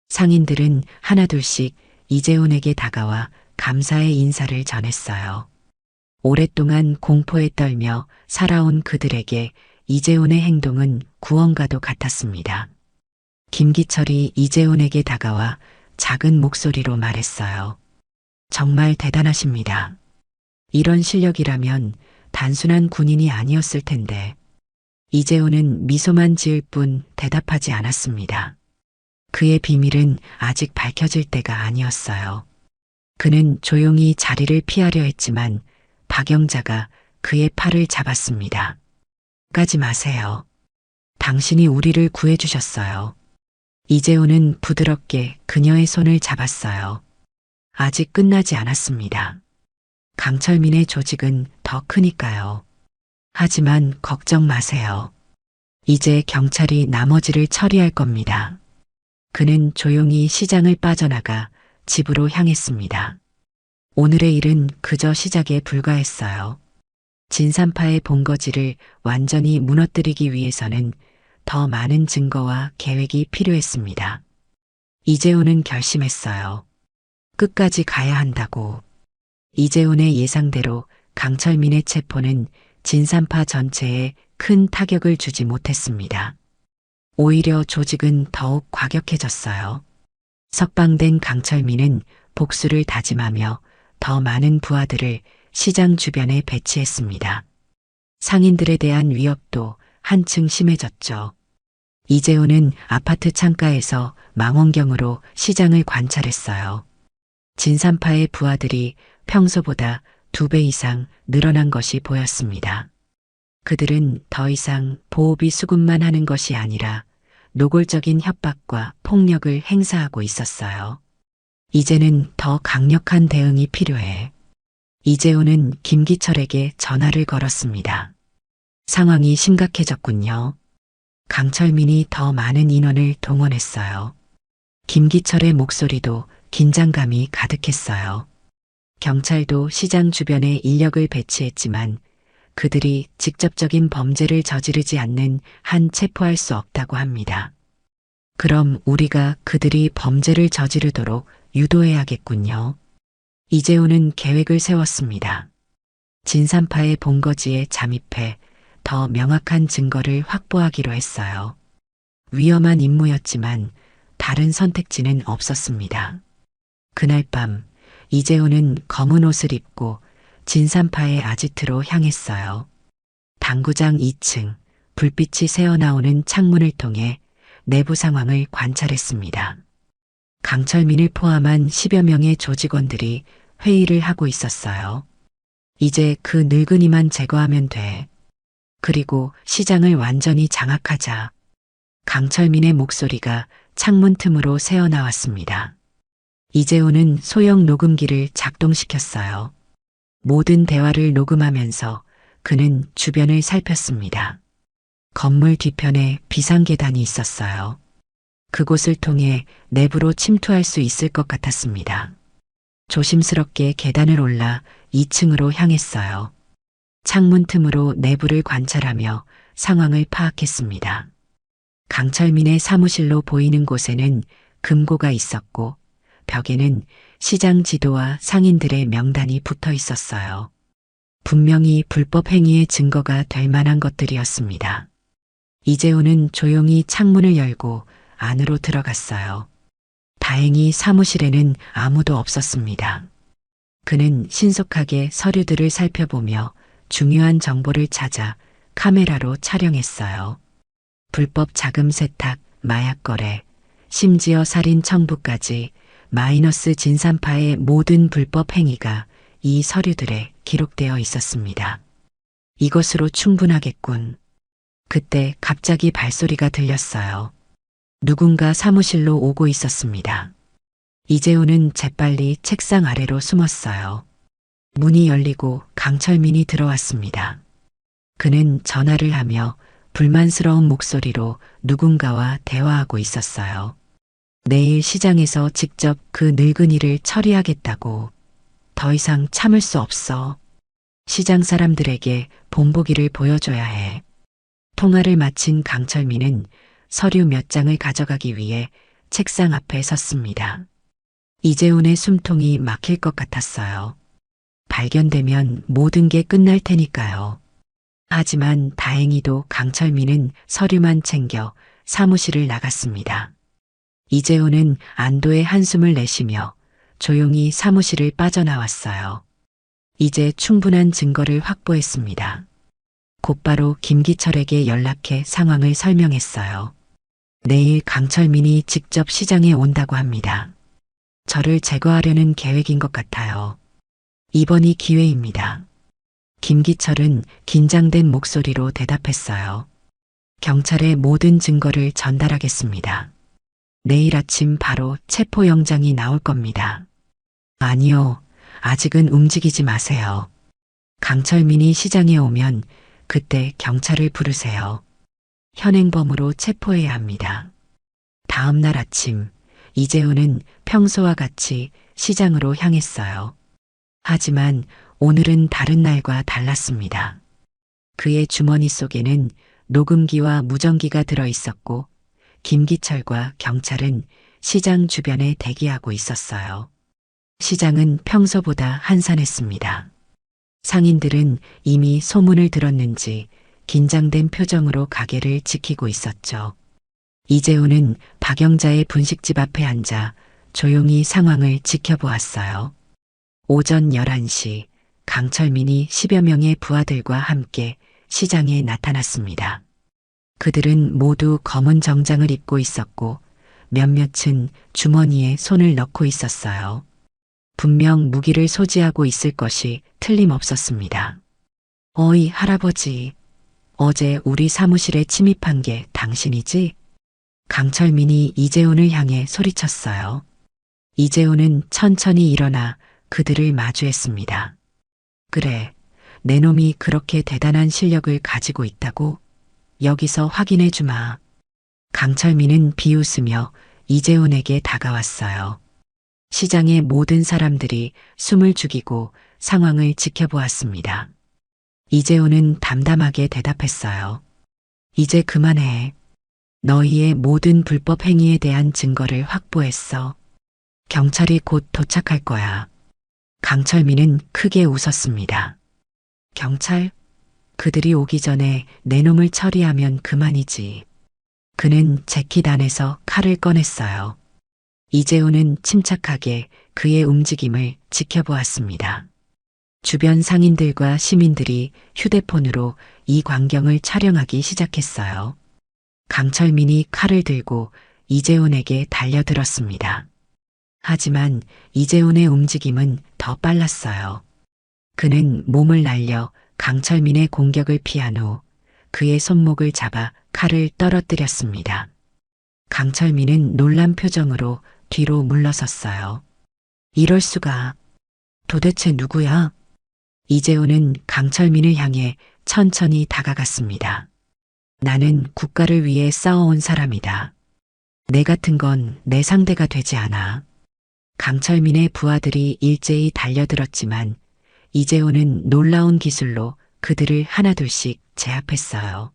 상인들은 하나둘씩 이재훈에게 다가와 감사의 인사를 전했어요. 오랫동안 공포에 떨며 살아온 그들에게 이재훈의 행동은 구원과도 같았습니다. 김기철이 이재훈에게 다가와 작은 목소리로 말했어요. 정말 대단하십니다. 이런 실력이라면 단순한 군인이 아니었을 텐데. 이재훈은 미소만 지을 뿐 대답하지 않았습니다. 그의 비밀은 아직 밝혀질 때가 아니었어요. 그는 조용히 자리를 피하려 했지만 박영자가 그의 팔을 잡았습니다. 가지 마세요. 당신이 우리를 구해주셨어요. 이재훈은 부드럽게 그녀의 손을 잡았어요. 아직 끝나지 않았습니다. 강철민의 조직은 더 크니까요. 하지만 걱정 마세요. 이제 경찰이 나머지를 처리할 겁니다. 그는 조용히 시장을 빠져나가 집으로 향했습니다. 오늘의 일은 그저 시작에 불과했어요. 진산파의 본거지를 완전히 무너뜨리기 위해서는 더 많은 증거와 계획이 필요했습니다. 이재훈은 결심했어요. 끝까지 가야 한다고. 이재훈의 예상대로 강철민의 체포는 진산파 전체에 큰 타격을 주지 못했습니다. 오히려 조직은 더욱 과격해졌어요. 석방된 강철민은 복수를 다짐하며 더 많은 부하들을 시장 주변에 배치했습니다. 상인들에 대한 위협도 한층 심해졌죠. 이재훈은 아파트 창가에서 망원경으로 시장을 관찰했어요. 진산파의 부하들이 평소보다 2배 이상 늘어난 것이 보였습니다. 그들은 더 이상 보호비 수급만 하는 것이 아니라 노골적인 협박과 폭력을 행사하고 있었어요. 이제는 더 강력한 대응이 필요해. 이재훈은 김기철에게 전화를 걸었습니다. 상황이 심각해졌군요. 강철민이 더 많은 인원을 동원했어요. 김기철의 목소리도 긴장감이 가득했어요. 경찰도 시장 주변에 인력을 배치했지만 그들이 직접적인 범죄를 저지르지 않는 한 체포할 수 없다고 합니다. 그럼 우리가 그들이 범죄를 저지르도록 유도해야겠군요. 이재훈은 계획을 세웠습니다. 진산파의 본거지에 잠입해 더 명확한 증거를 확보하기로 했어요. 위험한 임무였지만 다른 선택지는 없었습니다. 그날 밤 이재훈은 검은 옷을 입고 진산파의 아지트로 향했어요. 당구장 2층 불빛이 새어나오는 창문을 통해 내부 상황을 관찰했습니다. 강철민을 포함한 10여 명의 조직원들이 회의를 하고 있었어요. 이제 그 늙은이만 제거하면 돼. 그리고 시장을 완전히 장악하자. 강철민의 목소리가 창문 틈으로 새어나왔습니다. 이재훈은 소형 녹음기를 작동시켰어요. 모든 대화를 녹음하면서 그는 주변을 살폈습니다. 건물 뒤편에 비상계단이 있었어요. 그곳을 통해 내부로 침투할 수 있을 것 같았습니다. 조심스럽게 계단을 올라 2층으로 향했어요. 창문 틈으로 내부를 관찰하며 상황을 파악했습니다. 강철민의 사무실로 보이는 곳에는 금고가 있었고 벽에는 시장 지도와 상인들의 명단이 붙어 있었어요. 분명히 불법 행위의 증거가 될 만한 것들이었습니다. 이재훈은 조용히 창문을 열고 안으로 들어갔어요. 다행히 사무실에는 아무도 없었습니다. 그는 신속하게 서류들을 살펴보며 중요한 정보를 찾아 카메라로 촬영했어요. 불법 자금 세탁, 마약 거래, 심지어 살인 청부까지 마이너스 진산파의 모든 불법 행위가 이 서류들에 기록되어 있었습니다. 이것으로 충분하겠군. 그때 갑자기 발소리가 들렸어요. 누군가 사무실로 오고 있었습니다. 이재훈은 재빨리 책상 아래로 숨었어요. 문이 열리고 강철민이 들어왔습니다. 그는 전화를 하며 불만스러운 목소리로 누군가와 대화하고 있었어요. 내일 시장에서 직접 그 늙은이를 처리하겠다고. 더 이상 참을 수 없어. 시장 사람들에게 본보기를 보여줘야 해. 통화를 마친 강철민은 서류 몇 장을 가져가기 위해 책상 앞에 섰습니다. 이재훈의 숨통이 막힐 것 같았어요. 발견되면 모든 게 끝날 테니까요. 하지만 다행히도 강철민은 서류만 챙겨 사무실을 나갔습니다. 이재훈은 안도의 한숨을 내쉬며 조용히 사무실을 빠져나왔어요. 이제 충분한 증거를 확보했습니다. 곧바로 김기철에게 연락해 상황을 설명했어요. 내일 강철민이 직접 시장에 온다고 합니다. 저를 제거하려는 계획인 것 같아요. 이번이 기회입니다. 김기철은 긴장된 목소리로 대답했어요. 경찰에 모든 증거를 전달하겠습니다. 내일 아침 바로 체포영장이 나올 겁니다. 아니요, 아직은 움직이지 마세요. 강철민이 시장에 오면 그때 경찰을 부르세요. 현행범으로 체포해야 합니다. 다음 날 아침, 이재훈은 평소와 같이 시장으로 향했어요. 하지만 오늘은 다른 날과 달랐습니다. 그의 주머니 속에는 녹음기와 무전기가 들어 있었고 김기철과 경찰은 시장 주변에 대기하고 있었어요. 시장은 평소보다 한산했습니다. 상인들은 이미 소문을 들었는지 긴장된 표정으로 가게를 지키고 있었죠. 이재훈은 박영자의 분식집 앞에 앉아 조용히 상황을 지켜보았어요. 오전 11시 강철민이 10여 명의 부하들과 함께 시장에 나타났습니다. 그들은 모두 검은 정장을 입고 있었고 몇몇은 주머니에 손을 넣고 있었어요. 분명 무기를 소지하고 있을 것이 틀림없었습니다. 어이 할아버지, 어제 우리 사무실에 침입한 게 당신이지? 강철민이 이재훈을 향해 소리쳤어요. 이재훈은 천천히 일어나 그들을 마주했습니다. 그래, 내 놈이 그렇게 대단한 실력을 가지고 있다고? 여기서 확인해 주마. 강철민은 비웃으며 이재훈에게 다가왔어요. 시장의 모든 사람들이 숨을 죽이고 상황을 지켜보았습니다. 이재훈은 담담하게 대답했어요. 이제 그만해. 너희의 모든 불법 행위에 대한 증거를 확보했어. 경찰이 곧 도착할 거야. 강철민은 크게 웃었습니다. 경찰? 그들이 오기 전에 내 놈을 처리하면 그만이지. 그는 재킷 안에서 칼을 꺼냈어요. 이재훈은 침착하게 그의 움직임을 지켜보았습니다. 주변 상인들과 시민들이 휴대폰으로 이 광경을 촬영하기 시작했어요. 강철민이 칼을 들고 이재훈에게 달려들었습니다. 하지만 이재훈의 움직임은 더 빨랐어요. 그는 몸을 날려 강철민의 공격을 피한 후 그의 손목을 잡아 칼을 떨어뜨렸습니다. 강철민은 놀란 표정으로 뒤로 물러섰어요. 이럴 수가. 도대체 누구야? 이재훈은 강철민을 향해 천천히 다가갔습니다. 나는 국가를 위해 싸워온 사람이다. 내 같은 건 내 상대가 되지 않아. 강철민의 부하들이 일제히 달려들었지만 이재훈은 놀라운 기술로 그들을 하나둘씩 제압했어요.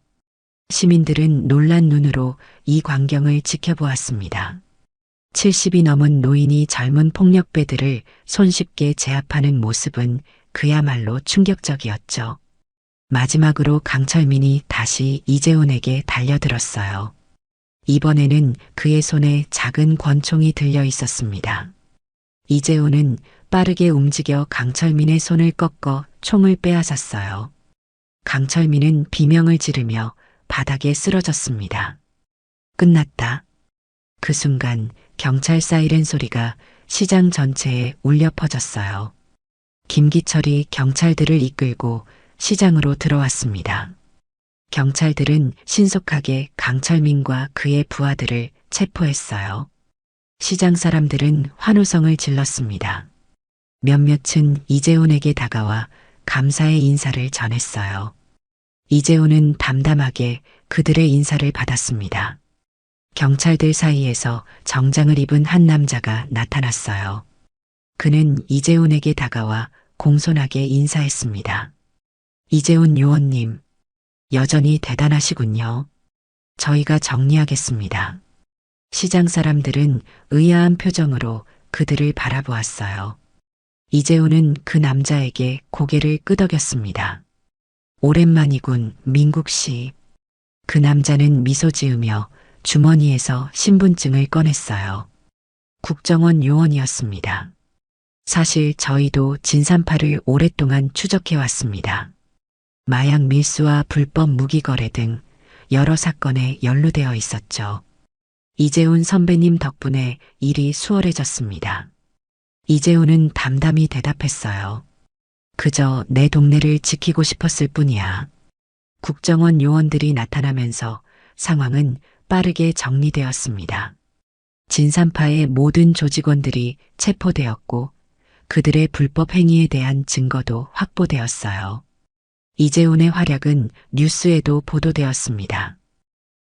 시민들은 놀란 눈으로 이 광경을 지켜보았습니다. 70이 넘은 노인이 젊은 폭력배들을 손쉽게 제압하는 모습은 그야말로 충격적이었죠. 마지막으로 강철민이 다시 이재훈에게 달려들었어요. 이번에는 그의 손에 작은 권총이 들려 있었습니다. 이재훈은 빠르게 움직여 강철민의 손을 꺾어 총을 빼앗았어요. 강철민은 비명을 지르며 바닥에 쓰러졌습니다. 끝났다. 그 순간 경찰 사이렌 소리가 시장 전체에 울려 퍼졌어요. 김기철이 경찰들을 이끌고 시장으로 들어왔습니다. 경찰들은 신속하게 강철민과 그의 부하들을 체포했어요. 시장 사람들은 환호성을 질렀습니다. 몇몇은 이재훈에게 다가와 감사의 인사를 전했어요. 이재훈은 담담하게 그들의 인사를 받았습니다. 경찰들 사이에서 정장을 입은 한 남자가 나타났어요. 그는 이재훈에게 다가와 공손하게 인사했습니다. 이재훈 요원님, 여전히 대단하시군요. 저희가 정리하겠습니다. 시장 사람들은 의아한 표정으로 그들을 바라보았어요. 이재훈은 그 남자에게 고개를 끄덕였습니다. 오랜만이군, 민국 씨. 그 남자는 미소 지으며 주머니에서 신분증을 꺼냈어요. 국정원 요원이었습니다. 사실 저희도 진산파를 오랫동안 추적해왔습니다. 마약 밀수와 불법 무기 거래 등 여러 사건에 연루되어 있었죠. 이재훈 선배님 덕분에 일이 수월해졌습니다. 이재훈은 담담히 대답했어요. 그저 내 동네를 지키고 싶었을 뿐이야. 국정원 요원들이 나타나면서 상황은 빠르게 정리되었습니다. 진산파의 모든 조직원들이 체포되었고 그들의 불법 행위에 대한 증거도 확보되었어요. 이재훈의 활약은 뉴스에도 보도되었습니다.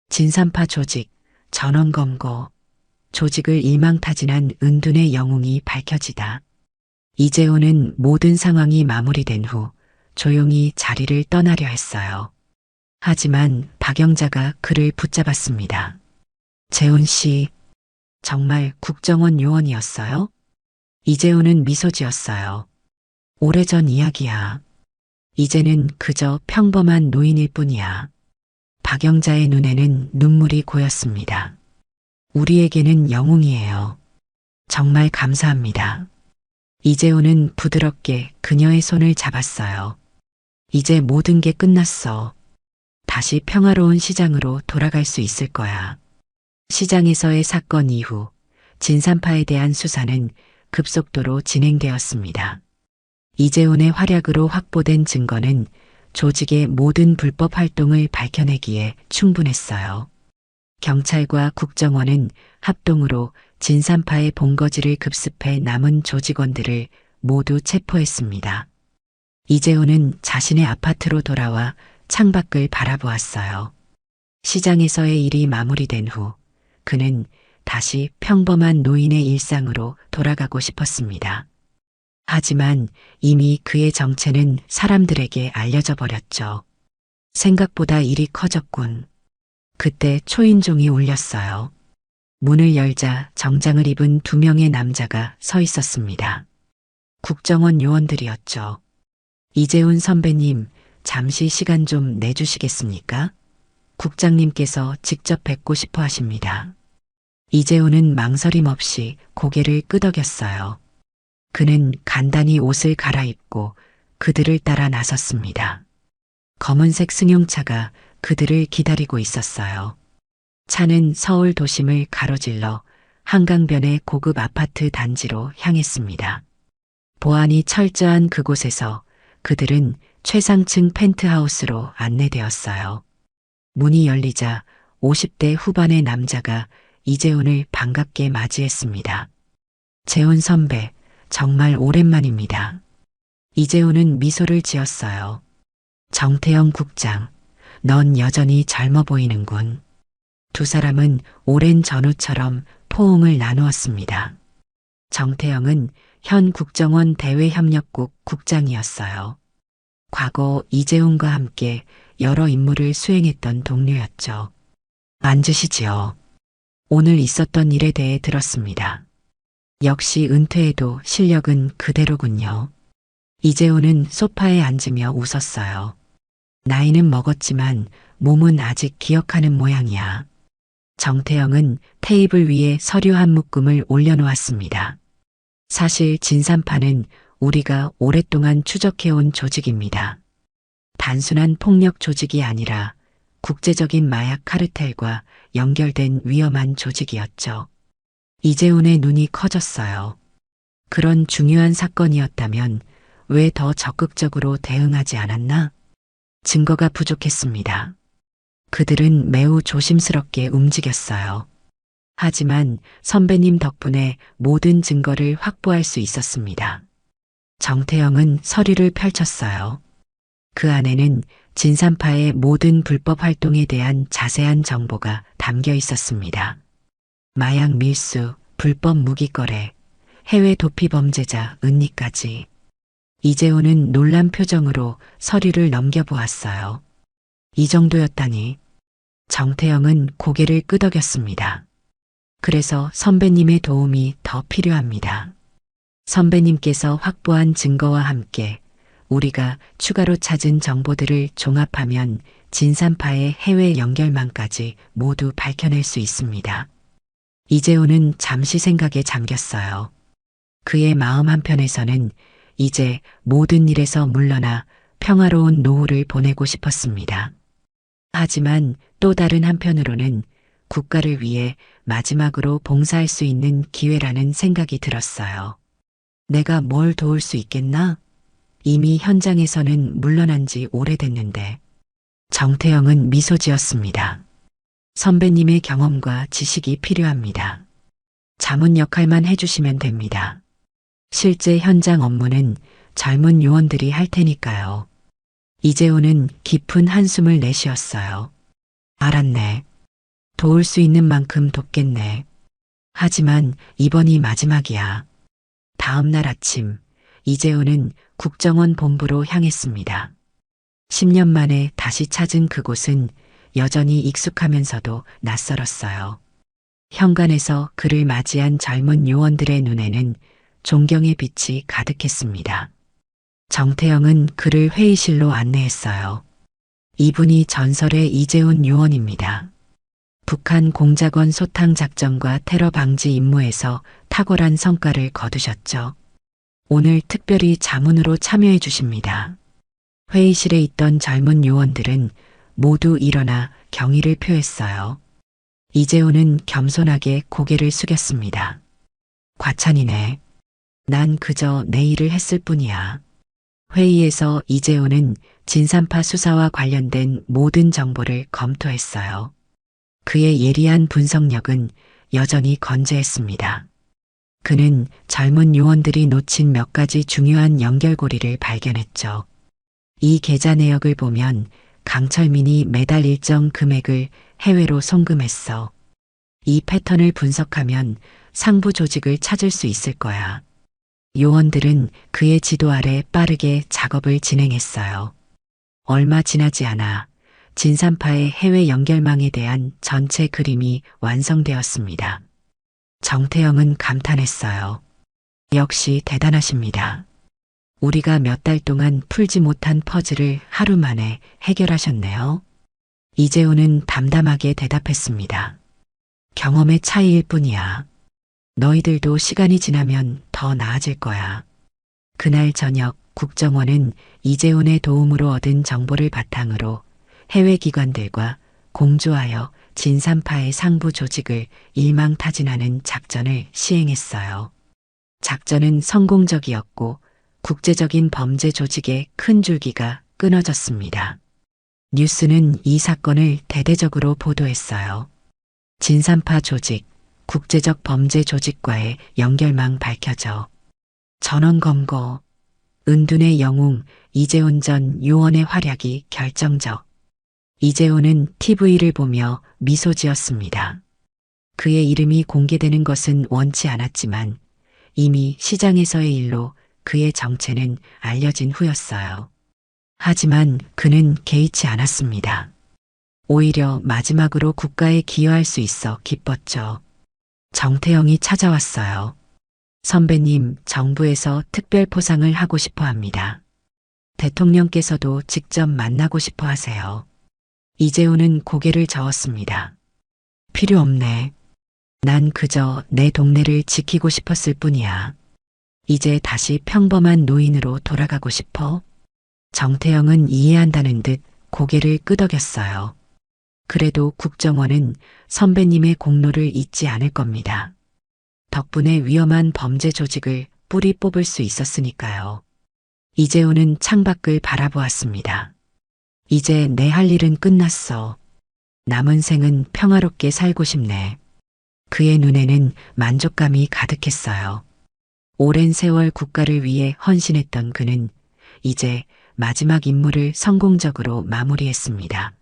진산파 조직, 전원검거, 조직을 일망타진한 은둔의 영웅이 밝혀지다. 이재훈은 모든 상황이 마무리된 후 조용히 자리를 떠나려 했어요. 하지만 박영자가 그를 붙잡았습니다. 재훈 씨, 정말 국정원 요원이었어요? 이재훈은 미소 지었어요. 오래전 이야기야. 이제는 그저 평범한 노인일 뿐이야. 박영자의 눈에는 눈물이 고였습니다. 우리에게는 영웅이에요. 정말 감사합니다. 이재훈은 부드럽게 그녀의 손을 잡았어요. 이제 모든 게 끝났어. 다시 평화로운 시장으로 돌아갈 수 있을 거야. 시장에서의 사건 이후 진산파에 대한 수사는 급속도로 진행되었습니다. 이재훈의 활약으로 확보된 증거는 조직의 모든 불법 활동을 밝혀내기에 충분했어요. 경찰과 국정원은 합동으로 진산파의 본거지를 급습해 남은 조직원들을 모두 체포했습니다. 이재훈은 자신의 아파트로 돌아와 창밖을 바라보았어요. 시장에서의 일이 마무리된 후 그는 다시 평범한 노인의 일상으로 돌아가고 싶었습니다. 하지만 이미 그의 정체는 사람들에게 알려져 버렸죠. 생각보다 일이 커졌군. 그때 초인종이 울렸어요. 문을 열자 정장을 입은 두 명의 남자가 서 있었습니다. 국정원 요원들이었죠. 이재훈 선배님, 잠시 시간 좀 내주시겠습니까? 국장님께서 직접 뵙고 싶어 하십니다. 이재훈은 망설임 없이 고개를 끄덕였어요. 그는 간단히 옷을 갈아입고 그들을 따라 나섰습니다. 검은색 승용차가 그들을 기다리고 있었어요. 차는 서울 도심을 가로질러 한강변의 고급 아파트 단지로 향했습니다. 보안이 철저한 그곳에서 그들은 최상층 펜트하우스로 안내되었어요. 문이 열리자 50대 후반의 남자가 이재훈을 반갑게 맞이했습니다. 재훈 선배, 정말 오랜만입니다. 이재훈은 미소를 지었어요. 정태영 국장, 넌 여전히 젊어 보이는군. 두 사람은 오랜 전우처럼 포옹을 나누었습니다. 정태영은 현 국정원 대외협력국 국장이었어요. 과거 이재훈과 함께 여러 임무를 수행했던 동료였죠. 앉으시지요. 오늘 있었던 일에 대해 들었습니다. 역시 은퇴해도 실력은 그대로군요. 이재훈은 소파에 앉으며 웃었어요. 나이는 먹었지만 몸은 아직 기억하는 모양이야. 정태영은 테이블 위에 서류 한 묶음을 올려놓았습니다. 사실 진산파는 우리가 오랫동안 추적해온 조직입니다. 단순한 폭력 조직이 아니라 국제적인 마약 카르텔과 연결된 위험한 조직이었죠. 이재훈의 눈이 커졌어요. 그런 중요한 사건이었다면 왜 더 적극적으로 대응하지 않았나? 증거가 부족했습니다. 그들은 매우 조심스럽게 움직였어요. 하지만 선배님 덕분에 모든 증거를 확보할 수 있었습니다. 정태영은 서류를 펼쳤어요. 그 안에는 진산파의 모든 불법 활동에 대한 자세한 정보가 담겨 있었습니다. 마약 밀수, 불법 무기 거래, 해외 도피 범죄자 은니까지. 이재호는 놀란 표정으로 서류를 넘겨보았어요. 이 정도였다니. 정태영은 고개를 끄덕였습니다. 그래서 선배님의 도움이 더 필요합니다. 선배님께서 확보한 증거와 함께 우리가 추가로 찾은 정보들을 종합하면 진산파의 해외 연결망까지 모두 밝혀낼 수 있습니다. 이재호는 잠시 생각에 잠겼어요. 그의 마음 한편에서는 이제 모든 일에서 물러나 평화로운 노후를 보내고 싶었습니다. 하지만 또 다른 한편으로는 국가를 위해 마지막으로 봉사할 수 있는 기회라는 생각이 들었어요. 내가 뭘 도울 수 있겠나? 이미 현장에서는 물러난 지 오래됐는데. 정태영은 미소 지었습니다. 선배님의 경험과 지식이 필요합니다. 자문 역할만 해주시면 됩니다. 실제 현장 업무는 젊은 요원들이 할 테니까요. 이재호는 깊은 한숨을 내쉬었어요. 알았네. 도울 수 있는 만큼 돕겠네. 하지만 이번이 마지막이야. 다음 날 아침, 이재호는 국정원 본부로 향했습니다. 10년 만에 다시 찾은 그곳은 여전히 익숙하면서도 낯설었어요. 현관에서 그를 맞이한 젊은 요원들의 눈에는 존경의 빛이 가득했습니다. 정태영은 그를 회의실로 안내했어요. 이분이 전설의 이재훈 요원입니다. 북한 공작원 소탕 작전과 테러 방지 임무에서 탁월한 성과를 거두셨죠. 오늘 특별히 자문으로 참여해 주십니다. 회의실에 있던 젊은 요원들은 모두 일어나 경의를 표했어요. 이재훈은 겸손하게 고개를 숙였습니다. 과찬이네. 난 그저 내 일을 했을 뿐이야. 회의에서 이재훈은 진산파 수사와 관련된 모든 정보를 검토했어요. 그의 예리한 분석력은 여전히 건재했습니다. 그는 젊은 요원들이 놓친 몇 가지 중요한 연결고리를 발견했죠. 이 계좌 내역을 보면 강철민이 매달 일정 금액을 해외로 송금했어. 이 패턴을 분석하면 상부 조직을 찾을 수 있을 거야. 요원들은 그의 지도 아래 빠르게 작업을 진행했어요. 얼마 지나지 않아 진산파의 해외 연결망에 대한 전체 그림이 완성되었습니다. 정태영은 감탄했어요. 역시 대단하십니다. 우리가 몇 달 동안 풀지 못한 퍼즐을 하루 만에 해결하셨네요. 이재훈은 담담하게 대답했습니다. 경험의 차이일 뿐이야. 너희들도 시간이 지나면 더 나아질 거야. 그날 저녁 국정원은 이재훈의 도움으로 얻은 정보를 바탕으로 해외 기관들과 공조하여 진산파의 상부 조직을 일망타진하는 작전을 시행했어요. 작전은 성공적이었고 국제적인 범죄 조직의 큰 줄기가 끊어졌습니다. 뉴스는 이 사건을 대대적으로 보도했어요. 진산파 조직, 국제적 범죄 조직과의 연결망 밝혀져. 전원 검거, 은둔의 영웅 이재훈 전 요원의 활약이 결정적. 이재훈은 TV를 보며 미소 지었습니다. 그의 이름이 공개되는 것은 원치 않았지만 이미 시장에서의 일로 그의 정체는 알려진 후였어요. 하지만 그는 개의치 않았습니다. 오히려 마지막으로 국가에 기여할 수 있어 기뻤죠. 정태영이 찾아왔어요. 선배님, 정부에서 특별 포상을 하고 싶어 합니다. 대통령께서도 직접 만나고 싶어 하세요. 이재훈은 고개를 저었습니다. 필요 없네. 난 그저 내 동네를 지키고 싶었을 뿐이야. 이제 다시 평범한 노인으로 돌아가고 싶어? 정태영은 이해한다는 듯 고개를 끄덕였어요. 그래도 국정원은 선배님의 공로를 잊지 않을 겁니다. 덕분에 위험한 범죄 조직을 뿌리 뽑을 수 있었으니까요. 이재훈은 창밖을 바라보았습니다. 이제 내 할 일은 끝났어. 남은 생은 평화롭게 살고 싶네. 그의 눈에는 만족감이 가득했어요. 오랜 세월 국가를 위해 헌신했던 그는 이제 마지막 임무를 성공적으로 마무리했습니다.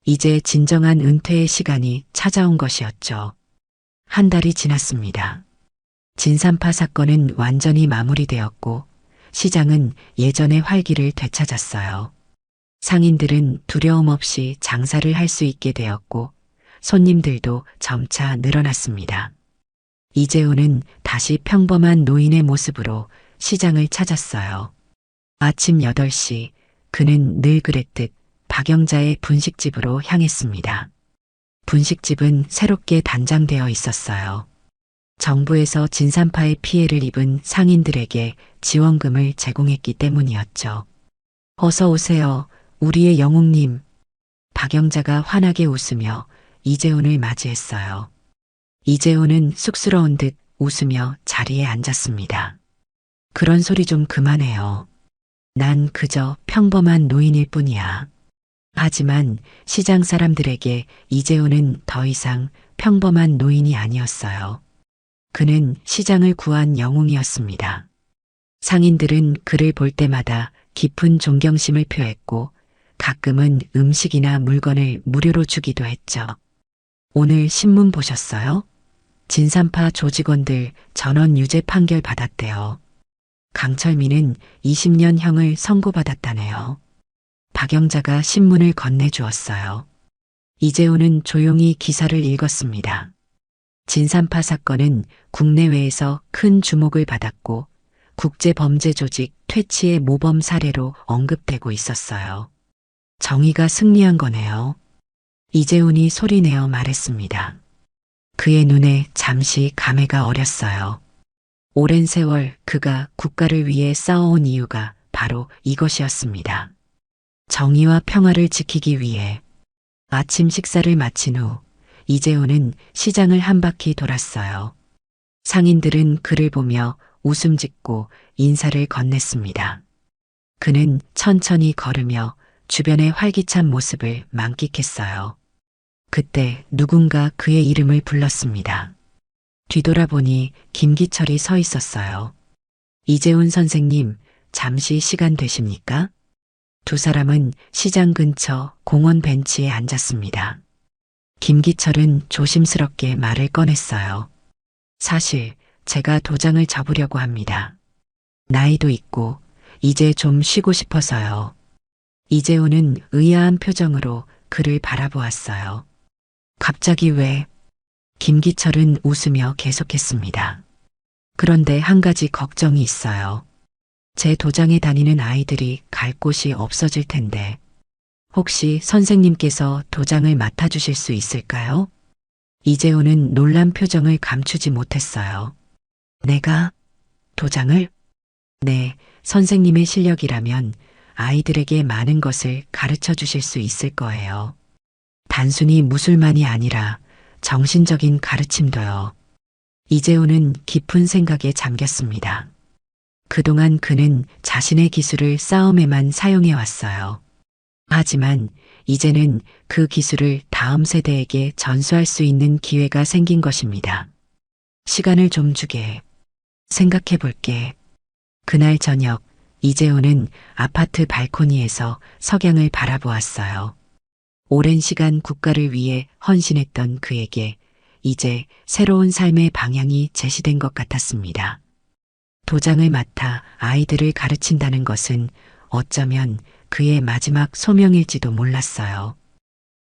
이제 진정한 은퇴의 시간이 찾아온 것이었죠. 한 달이 지났습니다. 진산파 사건은 완전히 마무리되었고 시장은 예전의 활기를 되찾았어요. 상인들은 두려움 없이 장사를 할 수 있게 되었고 손님들도 점차 늘어났습니다. 이재훈은 다시 평범한 노인의 모습으로 시장을 찾았어요. 아침 8시 그는 늘 그랬듯 박영자의 분식집으로 향했습니다. 분식집은 새롭게 단장되어 있었어요. 정부에서 진산파의 피해를 입은 상인들에게 지원금을 제공했기 때문이었죠. 어서 오세요, 우리의 영웅님. 박영자가 환하게 웃으며 이재훈을 맞이했어요. 이재훈은 쑥스러운 듯 웃으며 자리에 앉았습니다. 그런 소리 좀 그만해요. 난 그저 평범한 노인일 뿐이야. 하지만 시장 사람들에게 이재훈은 더 이상 평범한 노인이 아니었어요. 그는 시장을 구한 영웅이었습니다. 상인들은 그를 볼 때마다 깊은 존경심을 표했고 가끔은 음식이나 물건을 무료로 주기도 했죠. 오늘 신문 보셨어요? 진산파 조직원들 전원 유죄 판결 받았대요. 강철민은 20년형을 선고받았다네요. 박영자가 신문을 건네주었어요. 이재훈은 조용히 기사를 읽었습니다. 진산파 사건은 국내외에서 큰 주목을 받았고 국제범죄조직 퇴치의 모범 사례로 언급되고 있었어요. 정의가 승리한 거네요. 이재훈이 소리내어 말했습니다. 그의 눈에 잠시 감회가 어렸어요. 오랜 세월 그가 국가를 위해 싸워온 이유가 바로 이것이었습니다. 정의와 평화를 지키기 위해. 아침 식사를 마친 후 이재훈은 시장을 한 바퀴 돌았어요. 상인들은 그를 보며 웃음 짓고 인사를 건넸습니다. 그는 천천히 걸으며 주변의 활기찬 모습을 만끽했어요. 그때 누군가 그의 이름을 불렀습니다. 뒤돌아보니 김기철이 서 있었어요. 이재훈 선생님, 잠시 시간 되십니까? 두 사람은 시장 근처 공원 벤치에 앉았습니다. 김기철은 조심스럽게 말을 꺼냈어요. 사실 제가 도장을 접으려고 합니다. 나이도 있고 이제 좀 쉬고 싶어서요. 이재훈은 의아한 표정으로 그를 바라보았어요. 갑자기 왜? 김기철은 웃으며 계속했습니다. 그런데 한 가지 걱정이 있어요. 제 도장에 다니는 아이들이 갈 곳이 없어질 텐데 혹시 선생님께서 도장을 맡아주실 수 있을까요? 이재훈은 놀란 표정을 감추지 못했어요. 내가? 도장을? 네, 선생님의 실력이라면 아이들에게 많은 것을 가르쳐 주실 수 있을 거예요. 단순히 무술만이 아니라 정신적인 가르침도요. 이재훈은 깊은 생각에 잠겼습니다. 그동안 그는 자신의 기술을 싸움에만 사용해 왔어요. 하지만 이제는 그 기술을 다음 세대에게 전수할 수 있는 기회가 생긴 것입니다. 시간을 좀 주게. 생각해 볼게. 그날 저녁 이재훈은 아파트 발코니에서 석양을 바라보았어요. 오랜 시간 국가를 위해 헌신했던 그에게 이제 새로운 삶의 방향이 제시된 것 같았습니다. 도장을 맡아 아이들을 가르친다는 것은 어쩌면 그의 마지막 소명일지도 몰랐어요.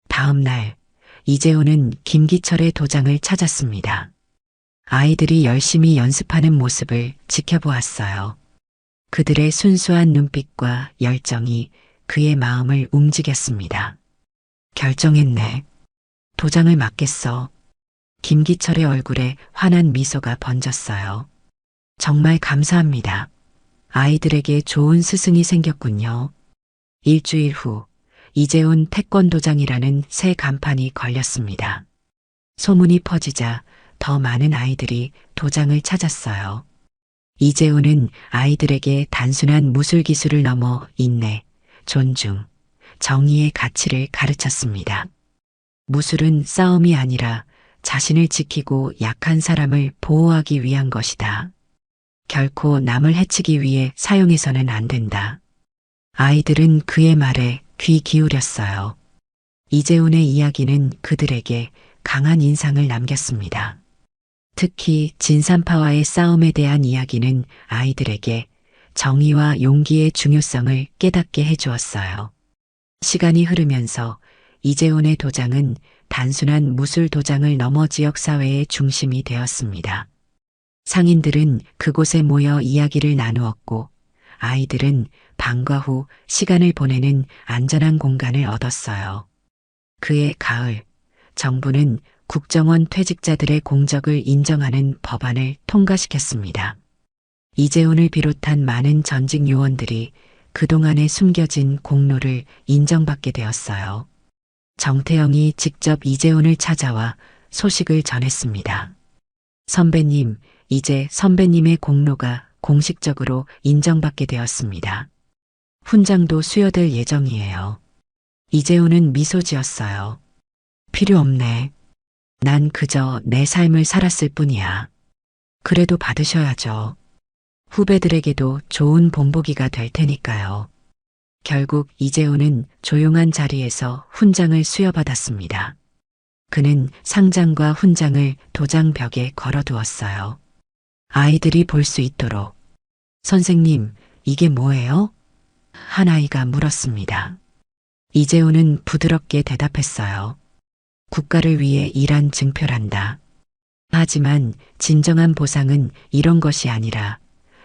다음 날 이재훈은 김기철의 도장을 찾았습니다. 아이들이 열심히 연습하는 모습을 지켜보았어요. 그들의 순수한 눈빛과 열정이 그의 마음을 움직였습니다. 결정했네. 도장을 맡겠어. 김기철의 얼굴에 환한 미소가 번졌어요. 정말 감사합니다. 아이들에게 좋은 스승이 생겼군요. 일주일 후 이재훈 태권도장이라는 새 간판이 걸렸습니다. 소문이 퍼지자 더 많은 아이들이 도장을 찾았어요. 이재훈은 아이들에게 단순한 무술 기술을 넘어 인내, 존중, 정의의 가치를 가르쳤습니다. 무술은 싸움이 아니라 자신을 지키고 약한 사람을 보호하기 위한 것이다. 결코 남을 해치기 위해 사용해서는 안 된다. 아이들은 그의 말에 귀 기울였어요. 이재훈의 이야기는 그들에게 강한 인상을 남겼습니다. 특히 진산파와의 싸움에 대한 이야기는 아이들에게 정의와 용기의 중요성을 깨닫게 해주었어요. 시간이 흐르면서 이재훈의 도장은 단순한 무술 도장을 넘어 지역사회의 중심이 되었습니다. 상인들은 그곳에 모여 이야기를 나누었고 아이들은 방과 후 시간을 보내는 안전한 공간을 얻었어요. 그해 가을, 정부는 국정원 퇴직자들의 공적을 인정하는 법안을 통과시켰습니다. 이재훈을 비롯한 많은 전직 요원들이 그동안에 숨겨진 공로를 인정받게 되었어요. 정태영이 직접 이재훈을 찾아와 소식을 전했습니다. 선배님, 이제 선배님의 공로가 공식적으로 인정받게 되었습니다. 훈장도 수여될 예정이에요. 이재훈은 미소 지었어요. 필요 없네. 난 그저 내 삶을 살았을 뿐이야. 그래도 받으셔야죠. 후배들에게도 좋은 본보기가 될 테니까요. 결국 이재훈은 조용한 자리에서 훈장을 수여받았습니다. 그는 상장과 훈장을 도장벽에 걸어두었어요. 아이들이 볼 수 있도록. 선생님, 이게 뭐예요? 한 아이가 물었습니다. 이재훈은 부드럽게 대답했어요. 국가를 위해 일한 증표란다. 하지만 진정한 보상은 이런 것이 아니라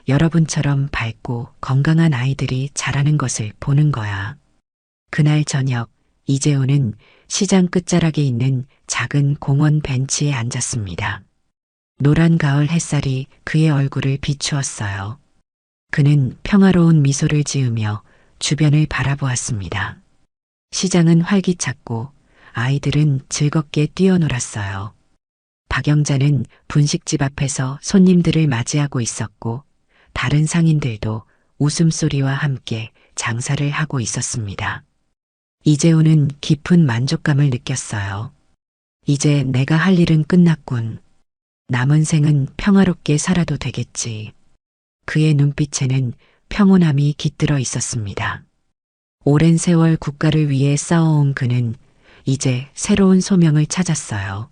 여러분처럼 밝고 건강한 아이들이 자라는 것을 보는 거야. 그날 저녁, 이재훈은 시장 끝자락에 있는 작은 공원 벤치에 앉았습니다. 노란 가을 햇살이 그의 얼굴을 비추었어요. 그는 평화로운 미소를 지으며 주변을 바라보았습니다. 시장은 활기찼고 아이들은 즐겁게 뛰어놀았어요. 박영자는 분식집 앞에서 손님들을 맞이하고 있었고 다른 상인들도 웃음소리와 함께 장사를 하고 있었습니다. 이재훈은 깊은 만족감을 느꼈어요. 이제 내가 할 일은 끝났군. 남은 생은 평화롭게 살아도 되겠지. 그의 눈빛에는 평온함이 깃들어 있었습니다. 오랜 세월 국가를 위해 싸워온 그는 이제 새로운 소명을 찾았어요.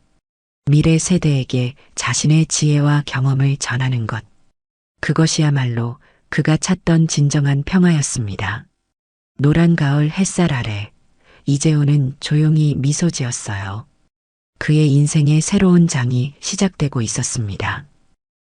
미래 세대에게 자신의 지혜와 경험을 전하는 것. 그것이야말로 그가 찾던 진정한 평화였습니다. 노란 가을 햇살 아래 이재훈은 조용히 미소 지었어요. 그의 인생의 새로운 장이 시작되고 있었습니다.